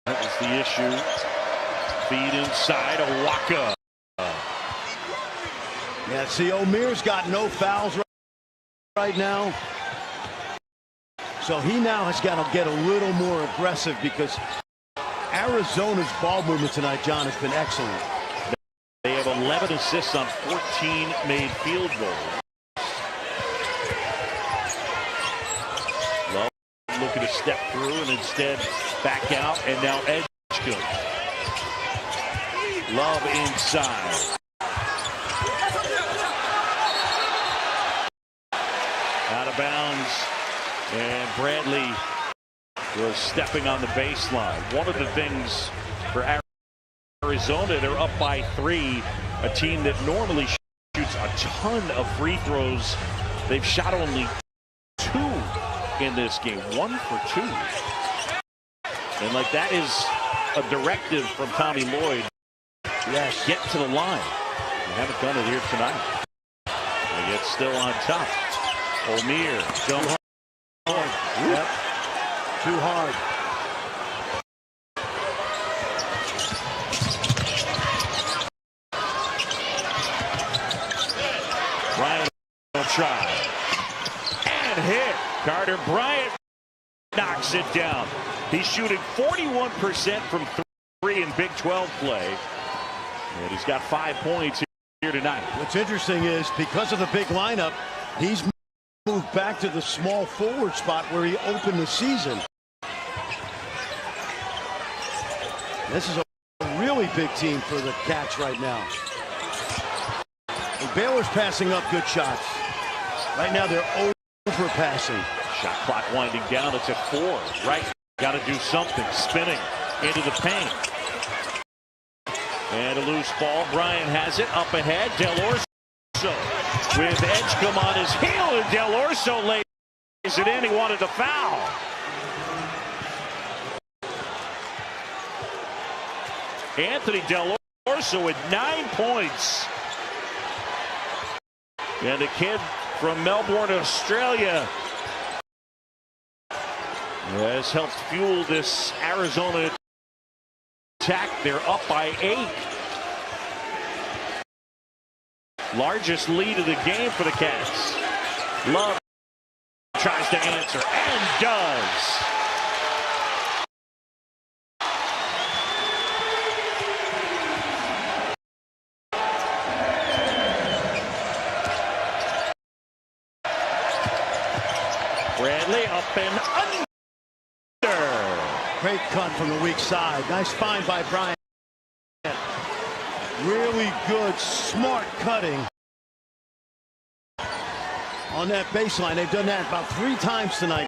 That was the issue. Feed inside, Awaka. Yeah, see, Omir's got no fouls right now. So he now has got to get a little more aggressive because Arizona's ball movement tonight, John, has been excellent. They have 11 assists on 14 made field goals. Love looking to step through and instead back out, and now Edgecombe. Love inside. Out of bounds, and Bradley was stepping on the baseline. One of the things for Arizona, they're up by 3, a team that normally shoots a ton of free throws. They've shot only 2 in this game, 1 for 2. And like that is a directive from Tommy Lloyd. Yes, get to the line. They haven't done it here tonight. And yet still on top. Omir, too hard. Yep, too hard. Bryant will try. And hit. Carter Bryant knocks it down. He's shooting 41% from 3 in Big 12 play. And he's got 5 points here tonight. What's interesting is because of the big lineup, he's moved back to the small forward spot where he opened the season. This is a really big team for the Cats right now. And Baylor's passing up good shots. Right now they're overpassing. Shot clock winding down. It's at 4. Right. Got to do something. Spinning into the paint. And a loose ball. Bryant has it up ahead. Del Orso with Edgecombe on his heel. And Del Orso lays it in. He wanted the foul. Anthony Del Orso with 9 points. And a kid from Melbourne, Australia, has helped fuel this Arizona attack. They're up by 8. Largest lead of the game for the Cats. Love tries to answer and does. Bradley up and under. Great cut from the weak side. Nice find by Bryant. Really good, smart cutting on that baseline. They've done that about 3 times tonight.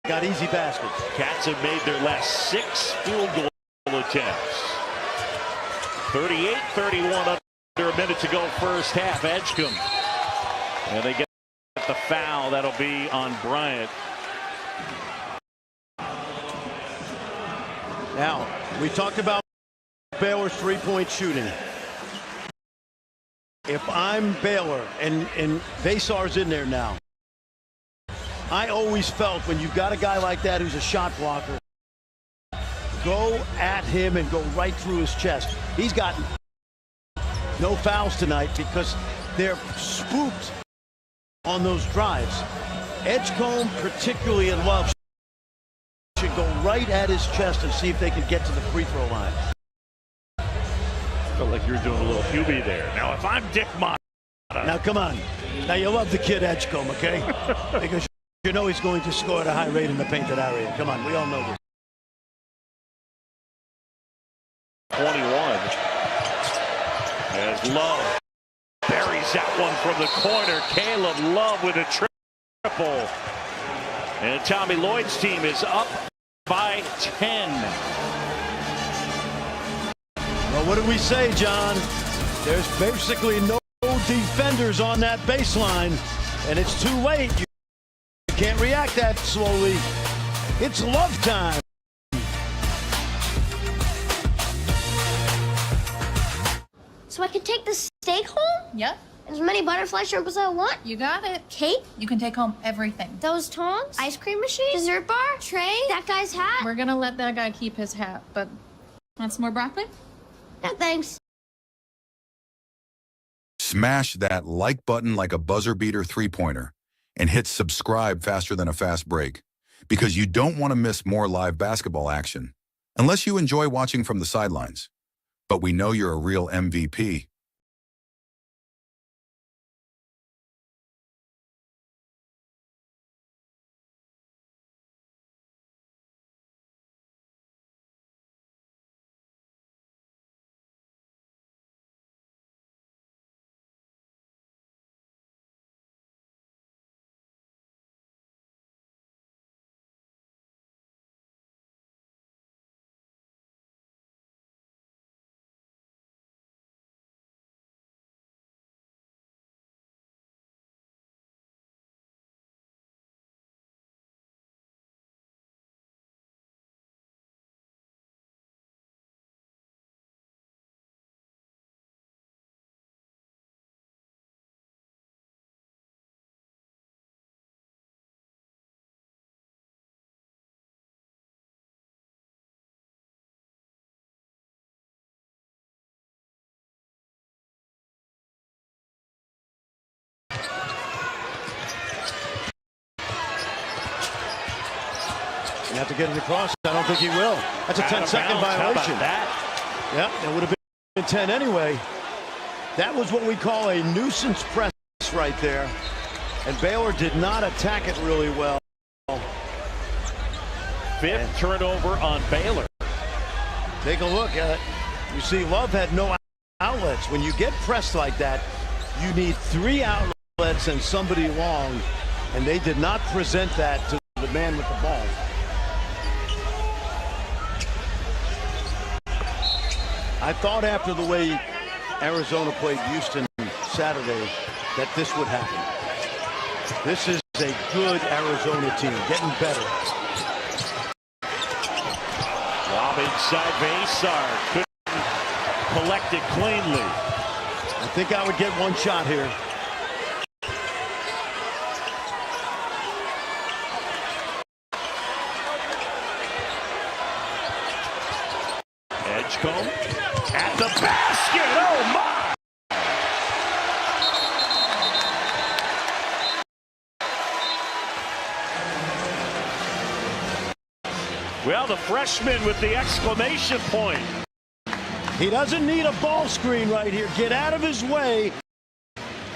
Got easy baskets. Cats have made their last 6 field goal attempts. 38-31 under a minute to go first half. Edgecombe. And they get the foul. That'll be on Bryant. Now, we talked about Baylor's 3-point shooting. If I'm Baylor, and Vasar's in there now, I always felt when you've got a guy like that who's a shot blocker, go at him and go right through his chest. He's got no fouls tonight because they're spooked on those drives. Edgecombe, particularly in Love, should go right at his chest and see if they can get to the free throw line. Felt like you were doing a little Hubie there. Now, if I'm Dick Motta. Now, come on. Now, you love the kid Edgecombe, okay? Because you know he's going to score at a high rate in the painted area. Come on, we all know this. 21. As Love buries that one from the corner. Caleb Love with a triple. And Tommy Lloyd's team is up by 10. Well, what did we say, John? There's basically no defenders on that baseline, and it's too late. You can't react that slowly. It's Love time. So I can take the steak home? Yep. As many butterfly shrimp as I want. You got it. Cake? You can take home everything. Those tongs? Ice cream machine? Dessert bar? Tray? That guy's hat? We're gonna let that guy keep his hat, but want some more broccoli? No, thanks. Smash that like button like a buzzer beater three-pointer and hit subscribe faster than a fast break because you don't want to miss more live basketball action unless you enjoy watching from the sidelines. But we know you're a real MVP. You have to get it across. I don't think he will. That's a 10-second violation. That would have been 10 anyway. That was what we call a nuisance press right there. And Baylor did not attack it really well. Fifth turnover on Baylor. Take a look at it. You see, Love had no outlets. When you get pressed like that, you need 3 outlets and somebody long. And they did not present that to the man with the ball. I thought after the way Arizona played Houston Saturday that this would happen. This is a good Arizona team, getting better. Lob inside Baysard. Couldn't collect it cleanly. I think I would get one shot here. Edgecombe at the basket. Oh, my! Well, the freshman with the exclamation point. He doesn't need a ball screen right here. Get out of his way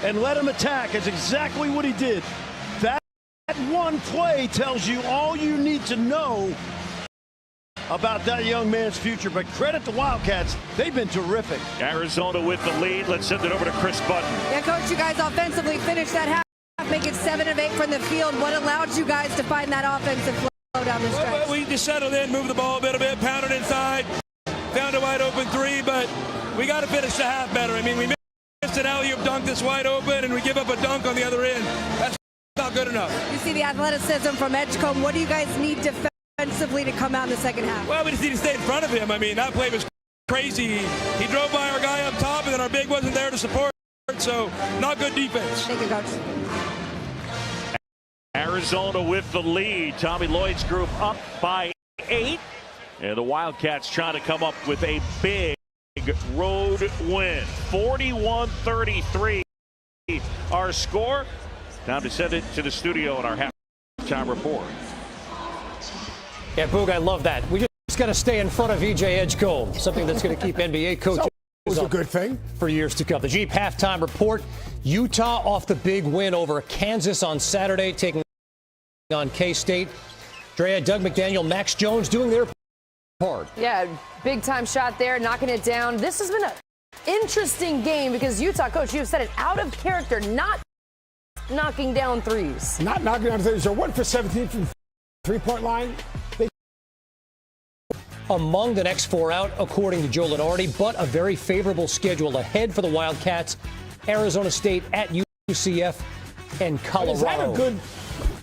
and let him attack. That's exactly what he did. That one play tells you all you need to know about that young man's future. But credit the Wildcats. They've been terrific. Arizona with the lead. Let's send it over to Chris Button. Yeah, Coach, you guys offensively finished that half, make it 7 of 8 from the field. What allowed you guys to find that offensive flow down the stretch? Well, we just settled in, moved the ball a bit, pounded inside, found a wide open 3, but we got to finish the half better. I mean, we missed an alley-oop dunk that's wide open, and we give up a dunk on the other end. That's not good enough. You see the athleticism from Edgecombe. What do you guys need defensively to come out in the second half? Well, we just need to stay in front of him. I mean, that play was crazy. He drove by our guy up top, and then our big wasn't there to support, so not good defense. Thank you, Coach. Arizona with the lead. Tommy Lloyd's group up by 8. And the Wildcats trying to come up with a big road win. 41-33 our score. Time to send it to the studio in our halftime report. Yeah, Boog, I love that. We just got to stay in front of E.J. Edgecombe, something that's going to keep NBA coaches was a good thing for years to come. The Jeep halftime report. Utah off the big win over Kansas on Saturday, taking on K-State. Drea, Doug McDaniel, Max Jones doing their part. Yeah, big time shot there, knocking it down. This has been an interesting game because Utah, Coach, you've said it, out of character, not knocking down threes. Not knocking down threes. They're 1 for 17 from three-point line. Among the next 4 out, according to Joe Lenardi, but a very favorable schedule ahead for the Wildcats. Arizona State at UCF and Colorado. Is that a good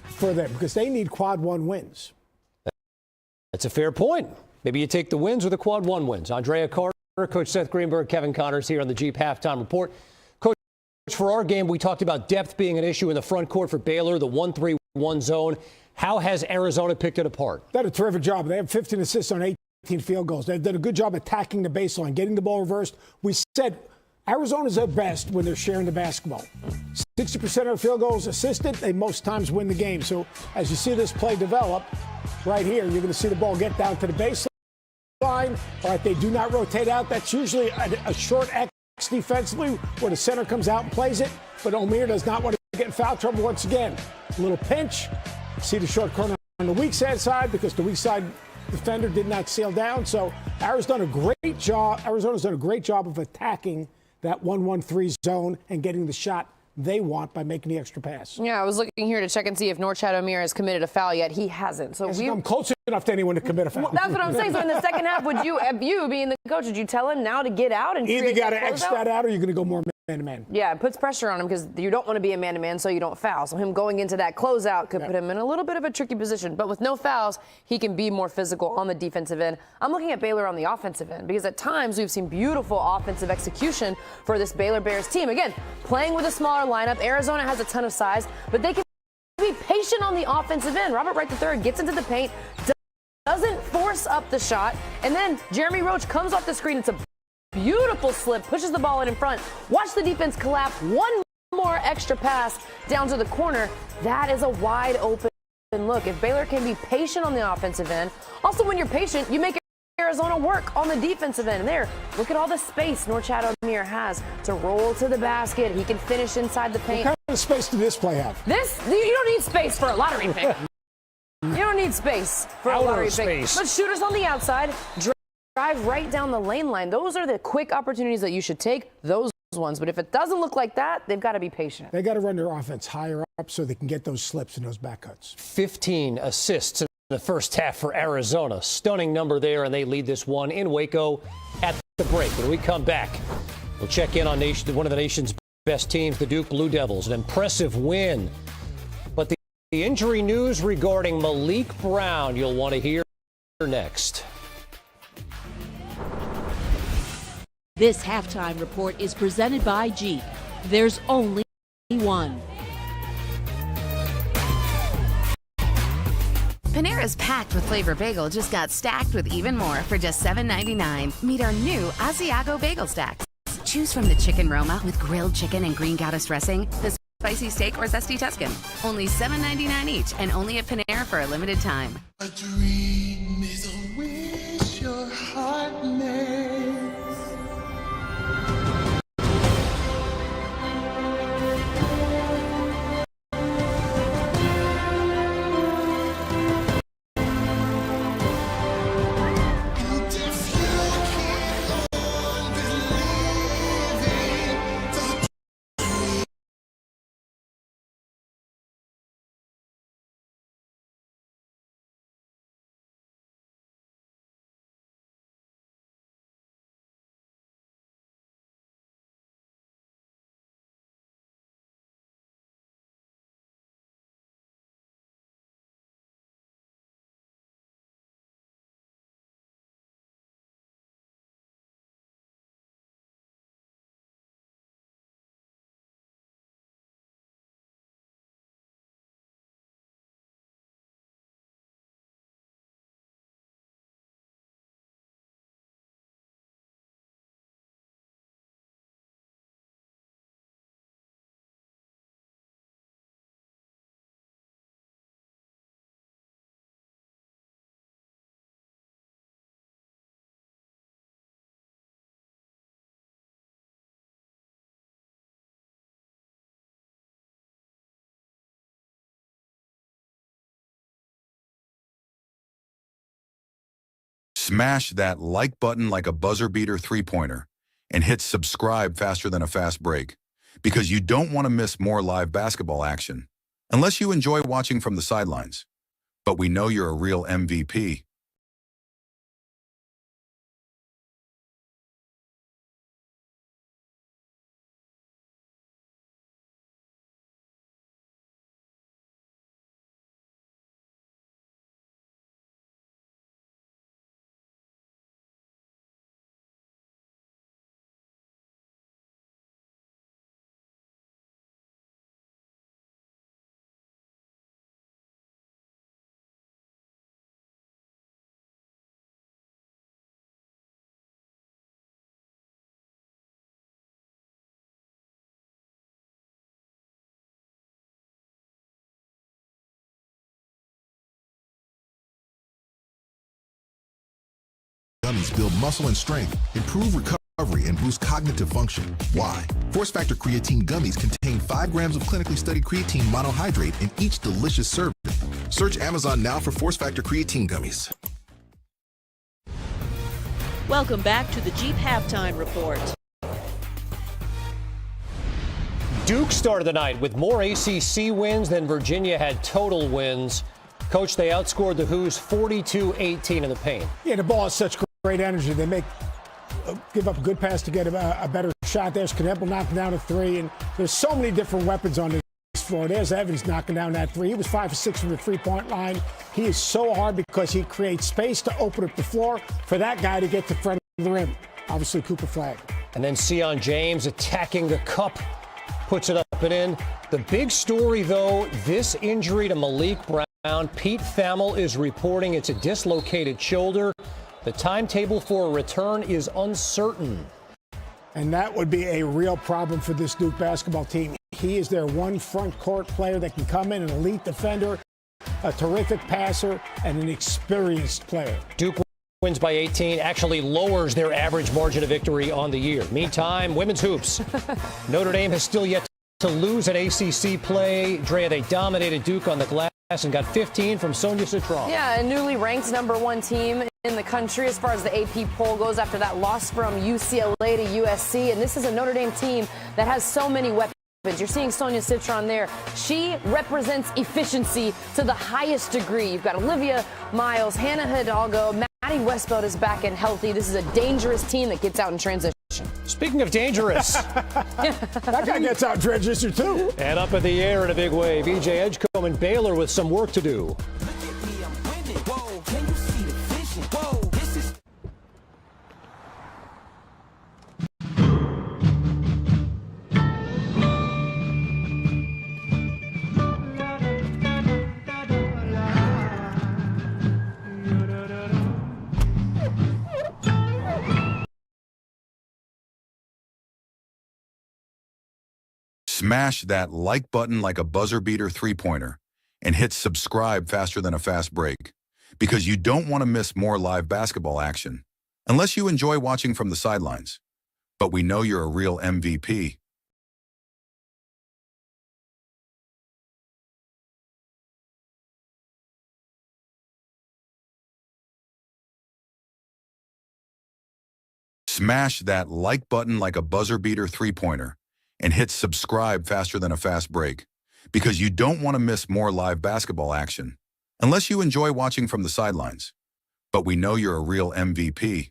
for them? Because they need quad 1 wins. That's a fair point. Maybe you take the wins or the quad 1 wins. Andrea Carter, Coach Seth Greenberg, Kevin Connors here on the Jeep halftime report. for our game, we talked about depth being an issue in the front court for Baylor, the 1-3-1 zone. How has Arizona picked it apart? They had a terrific job. They have 15 assists on 18 field goals. They've done a good job attacking the baseline, getting the ball reversed. We said Arizona's at best when they're sharing the basketball. 60% of their field goals assisted. They most times win the game. So as you see this play develop right here, you're going to see the ball get down to the baseline. All right, they do not rotate out. That's usually a short X defensively where the center comes out and plays it. But Omier does not want to get in foul trouble once again. A little pinch. See the short corner on the weak side because the weak side defender did not seal down. So Arizona's done a great job of attacking that 1-1-3 zone and getting the shot they want by making the extra pass. Yeah, I was looking here to check and see if Norchad Omier has committed a foul yet. He hasn't. So I'm close enough to anyone to commit a foul. Well, that's what I'm saying. So in the second half, would you being the coach, would you tell him now to get out and either got to X that out or you're going to go more man-to-man? Yeah, it puts pressure on him because you don't want to be a man-to-man so you don't foul. So him going into that closeout could put him in a little bit of a tricky position. But with no fouls, he can be more physical on the defensive end. I'm looking at Baylor on the offensive end because at times we've seen beautiful offensive execution for this Baylor Bears team. Again, playing with a smaller lineup. Arizona has a ton of size, but they can be patient on the offensive end. Robert Wright III gets into the paint, doesn't force up the shot, and then Jeremy Roach comes off the screen. It's a beautiful slip, pushes the ball in front. Watch the defense collapse. One more extra pass down to the corner. That is a wide open look. If Baylor can be patient on the offensive end, also when you're patient, you make Arizona work on the defensive end. There, look at all the space Norchad Omier has to roll to the basket. He can finish inside the paint. What kind of space does this play have? You don't need space for a lottery pick. You don't need space for a lottery pick. But shooters on the outside, drive right down the lane line. Those are the quick opportunities that you should take, those ones. But if it doesn't look like that, they've got to be patient. They got to run their offense higher up so they can get those slips and those back cuts. 15 assists in the first half for Arizona. Stunning number there, and they lead this one in Waco at the break. When we come back, we'll check in on one of the nation's best teams, the Duke Blue Devils. An impressive win. But the injury news regarding Malik Brown, you'll want to hear next. This halftime report is presented by Jeep. There's only one. Panera's packed with flavor bagel just got stacked with even more for just $7.99. Meet our new Asiago Bagel Stacks. Choose from the chicken Roma with grilled chicken and green Gouda dressing, the spicy steak or zesty Tuscan. Only $7.99 each and only at Panera for a limited time. A dream is a wish your heart makes. Smash that like button like a buzzer beater three-pointer and hit subscribe faster than a fast break because you don't want to miss more live basketball action unless you enjoy watching from the sidelines. But we know you're a real MVP. gummies build muscle and strength, improve recovery, and boost cognitive function. Why? Force Factor Creatine Gummies contain 5 grams of clinically studied creatine monohydrate in each delicious serving. Search Amazon now for Force Factor Creatine Gummies. Welcome back to the Jeep Halftime Report. Duke started the night with more ACC wins than Virginia had total wins. Coach, they outscored the Hoos 42-18 in the paint. Yeah, the ball has such great energy. They give up a good pass to get a better shot. There's Kneppel knocking down a 3, and there's so many different weapons on this floor. There's Evans knocking down that 3. He was 5 for 6 from the three-point line. He is so hard because he creates space to open up the floor for that guy to get to the front of the rim. Obviously, Cooper Flagg. And then Sion James attacking the cup, puts it up and in. The big story, though, this injury to Malik Brown. Pete Thamel is reporting it's a dislocated shoulder. The timetable for a return is uncertain. And that would be a real problem for this Duke basketball team. He is their one front court player that can come in, an elite defender, a terrific passer, and an experienced player. Duke wins by 18, actually lowers their average margin of victory on the year. Meantime, women's hoops. Notre Dame has still yet to lose an ACC play. Drea, they dominated Duke on the glass and got 15 from Sonia Citron. Yeah, a newly ranked #1 team in the country as far as the AP poll goes after that loss from UCLA to USC. And this is a Notre Dame team that has so many weapons. You're seeing Sonia Citron there. She represents efficiency to the highest degree. You've got Olivia Miles, Hannah Hidalgo, Maddie Westbeld is back and healthy. This is a dangerous team that gets out in transition. Speaking of dangerous, that guy gets out in transition too. And up in the air in a big way, BJ Edgecombe and Baylor with some work to do. Smash that like button like a buzzer beater three-pointer and hit subscribe faster than a fast break, because you don't want to miss more live basketball action unless you enjoy watching from the sidelines. But we know you're a real MVP. Smash that like button like a buzzer beater three-pointer and hit subscribe faster than a fast break, because you don't want to miss more live basketball action unless you enjoy watching from the sidelines. But we know you're a real MVP.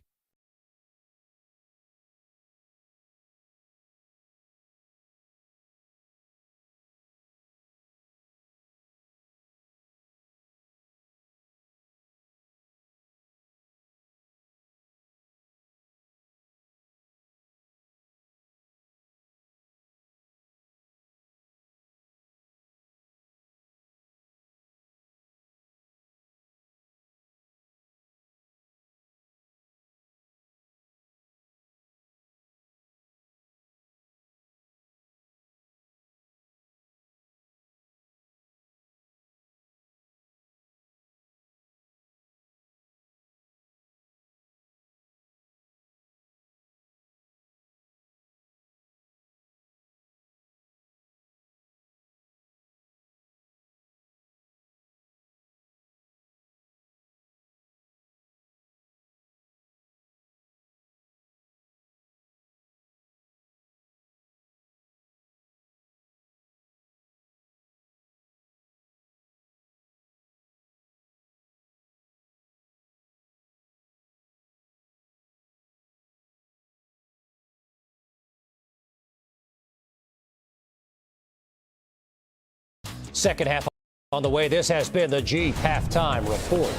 Second half on the way. This has been the Jeep Halftime Report.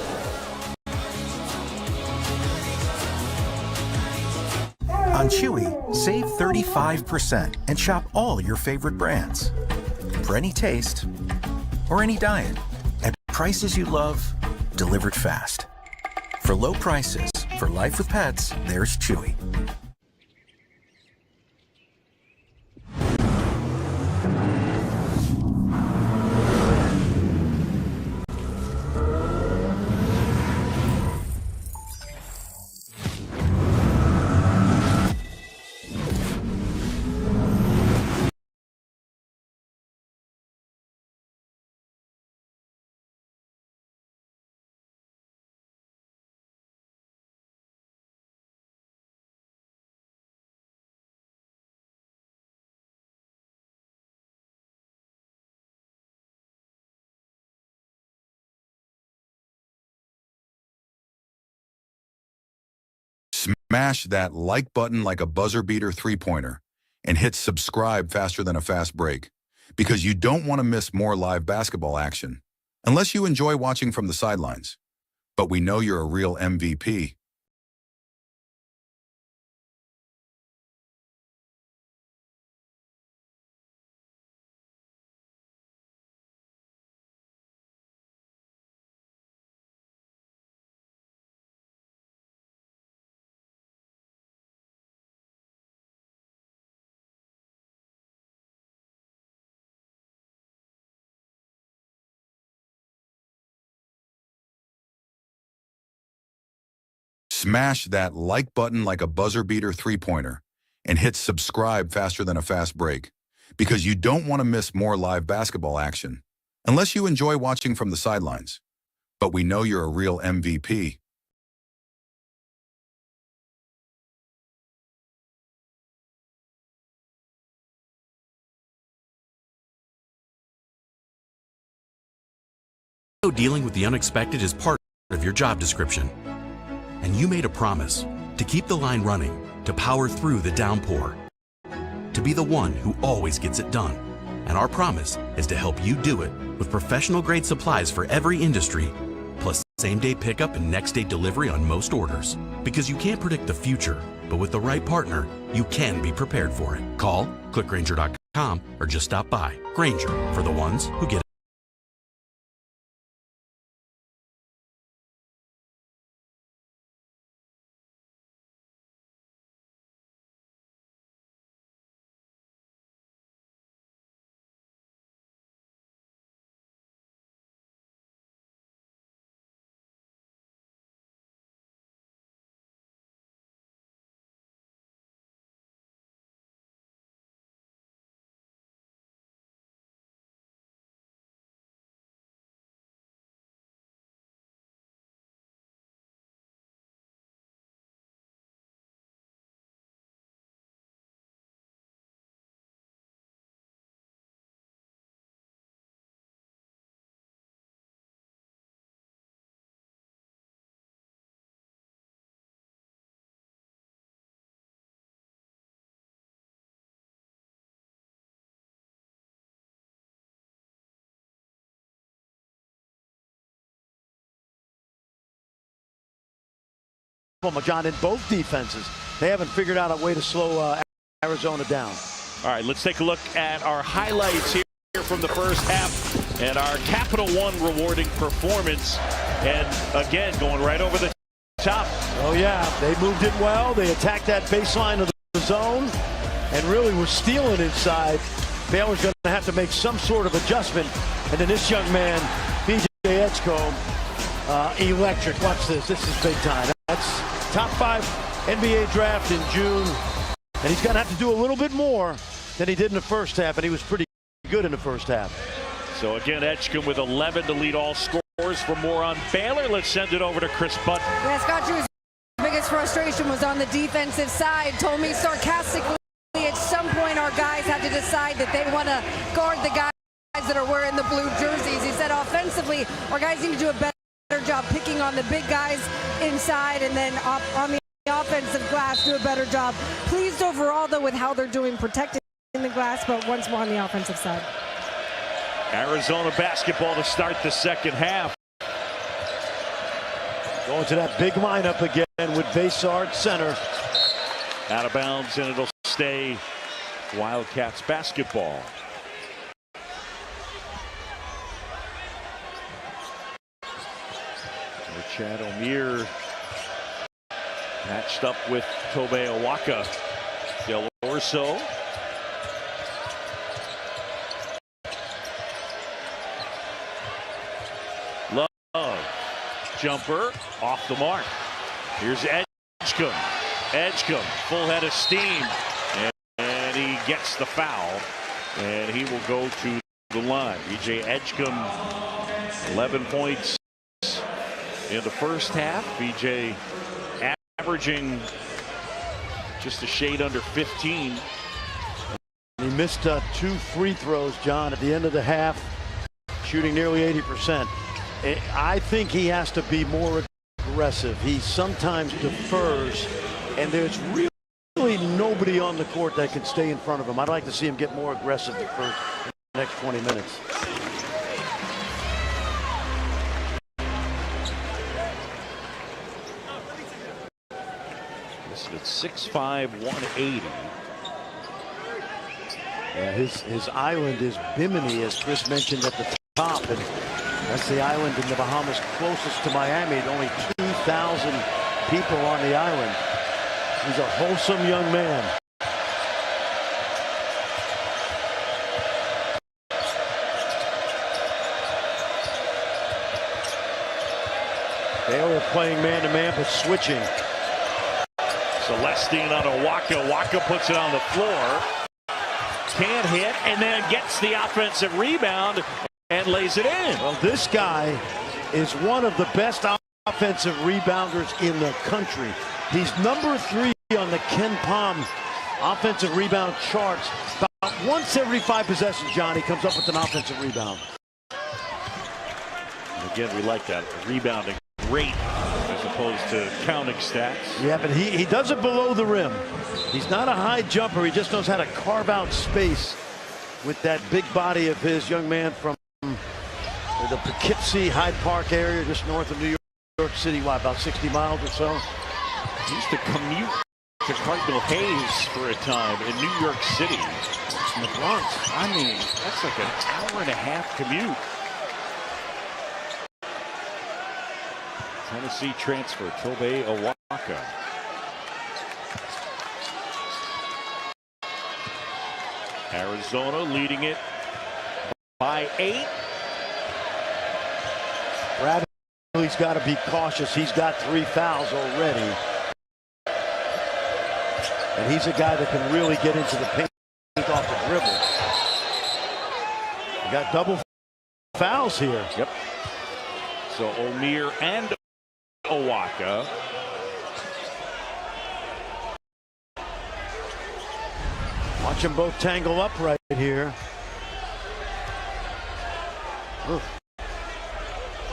On Chewy, save 35% and shop all your favorite brands. For any taste or any diet, at prices you love, delivered fast. For low prices, for life with pets, there's Chewy. Smash that like button like a buzzer beater three-pointer and hit subscribe faster than a fast break, because you don't want to miss more live basketball action unless you enjoy watching from the sidelines. But we know you're a real MVP. Smash that like button like a buzzer beater three-pointer and hit subscribe faster than a fast break, because you don't want to miss more live basketball action unless you enjoy watching from the sidelines. But we know you're a real MVP. Dealing with the unexpected is part of your job description. And you made a promise to keep the line running, to power through the downpour, to be the one who always gets it done. And our promise is to help you do it with professional-grade supplies for every industry, plus same-day pickup and next-day delivery on most orders. Because you can't predict the future, but with the right partner, you can be prepared for it. Call, click Grainger.com, or just stop by. Grainger, for the ones who get it. John, in both defenses, they haven't figured out a way to slow Arizona down. All right, let's take a look at our highlights here from the first half and our Capital One rewarding performance. And again, going right over the top. Oh yeah, they moved it well. They attacked that baseline of the zone and really were stealing inside. Baylor's going to have to make some sort of adjustment. And then this young man, B.J. Edgecombe, electric. Watch this. This is big time. That's top 5 NBA draft in June. And he's going to have to do a little bit more than he did in the first half. And he was pretty good in the first half. So again, Edgecombe with 11 to lead all scorers. For more on Baylor, let's send it over to Chris Button. Yeah, Scott Drew's biggest frustration was on the defensive side. Told me sarcastically, at some point our guys have to decide that they want to guard the guys that are wearing the blue jerseys. He said offensively, our guys need to do a better job picking on the big guys inside, and then on the offensive glass do a better job. Pleased overall though with how they're doing protecting the glass, but once more on the offensive side. Arizona basketball to start the second half. Going to that big lineup again with Baysard center. Out of bounds, and it'll stay Wildcats basketball. Chad O'Meara matched up with Tobe Awaka. Del Orso. Love. Jumper off the mark. Here's Edgecombe. Edgecombe, full head of steam. And he gets the foul. And he will go to the line. E.J. Edgecombe, 11 points in the first half. BJ averaging just a shade under 15. He missed 2 free throws, John, at the end of the half, shooting nearly 80%. I think he has to be more aggressive. He sometimes defers and there's really nobody on the court that can stay in front of him. I'd like to see him get more aggressive for the next 20 minutes. It's 6'5", 180. Yeah, his island is Bimini, as Chris mentioned at the top, and that's the island in the Bahamas closest to Miami. Only 2,000 people on the island. He's a wholesome young man. Baylor playing man-to-man, but switching. Celestine on Waka. Waka puts it on the floor. Can't hit, and then gets the offensive rebound and lays it in. Well, this guy is one of the best offensive rebounders in the country. He's number 3 on the Ken Palm offensive rebound charts. About once every 5 possessions, John, he comes up with an offensive rebound. And again, we like that rebounding rate as opposed to counting stats. Yeah, but he does it below the rim. He's not a high jumper. He just knows how to carve out space with that big body of his. Young man from the Poughkeepsie, Hyde Park area, just north of New York City. What, about 60 miles or so? He used to commute to Cardinal Hayes for a time in New York City. In the Bronx. I mean, that's like an hour and a half commute. Tennessee transfer, Tobe Awaka. Arizona leading it by 8. Bradley's got to be cautious. He's got 3 fouls already. And he's a guy that can really get into the paint off the dribble. We got double fouls here. Yep. So O'Meara and Awaka. Watch them both tangle up right here. Oof.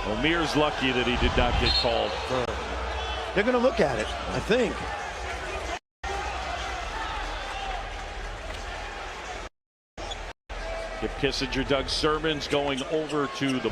O'Meara's lucky that he did not get called. They're going to look at it, I think. If Kissinger, Doug Sermons going over to the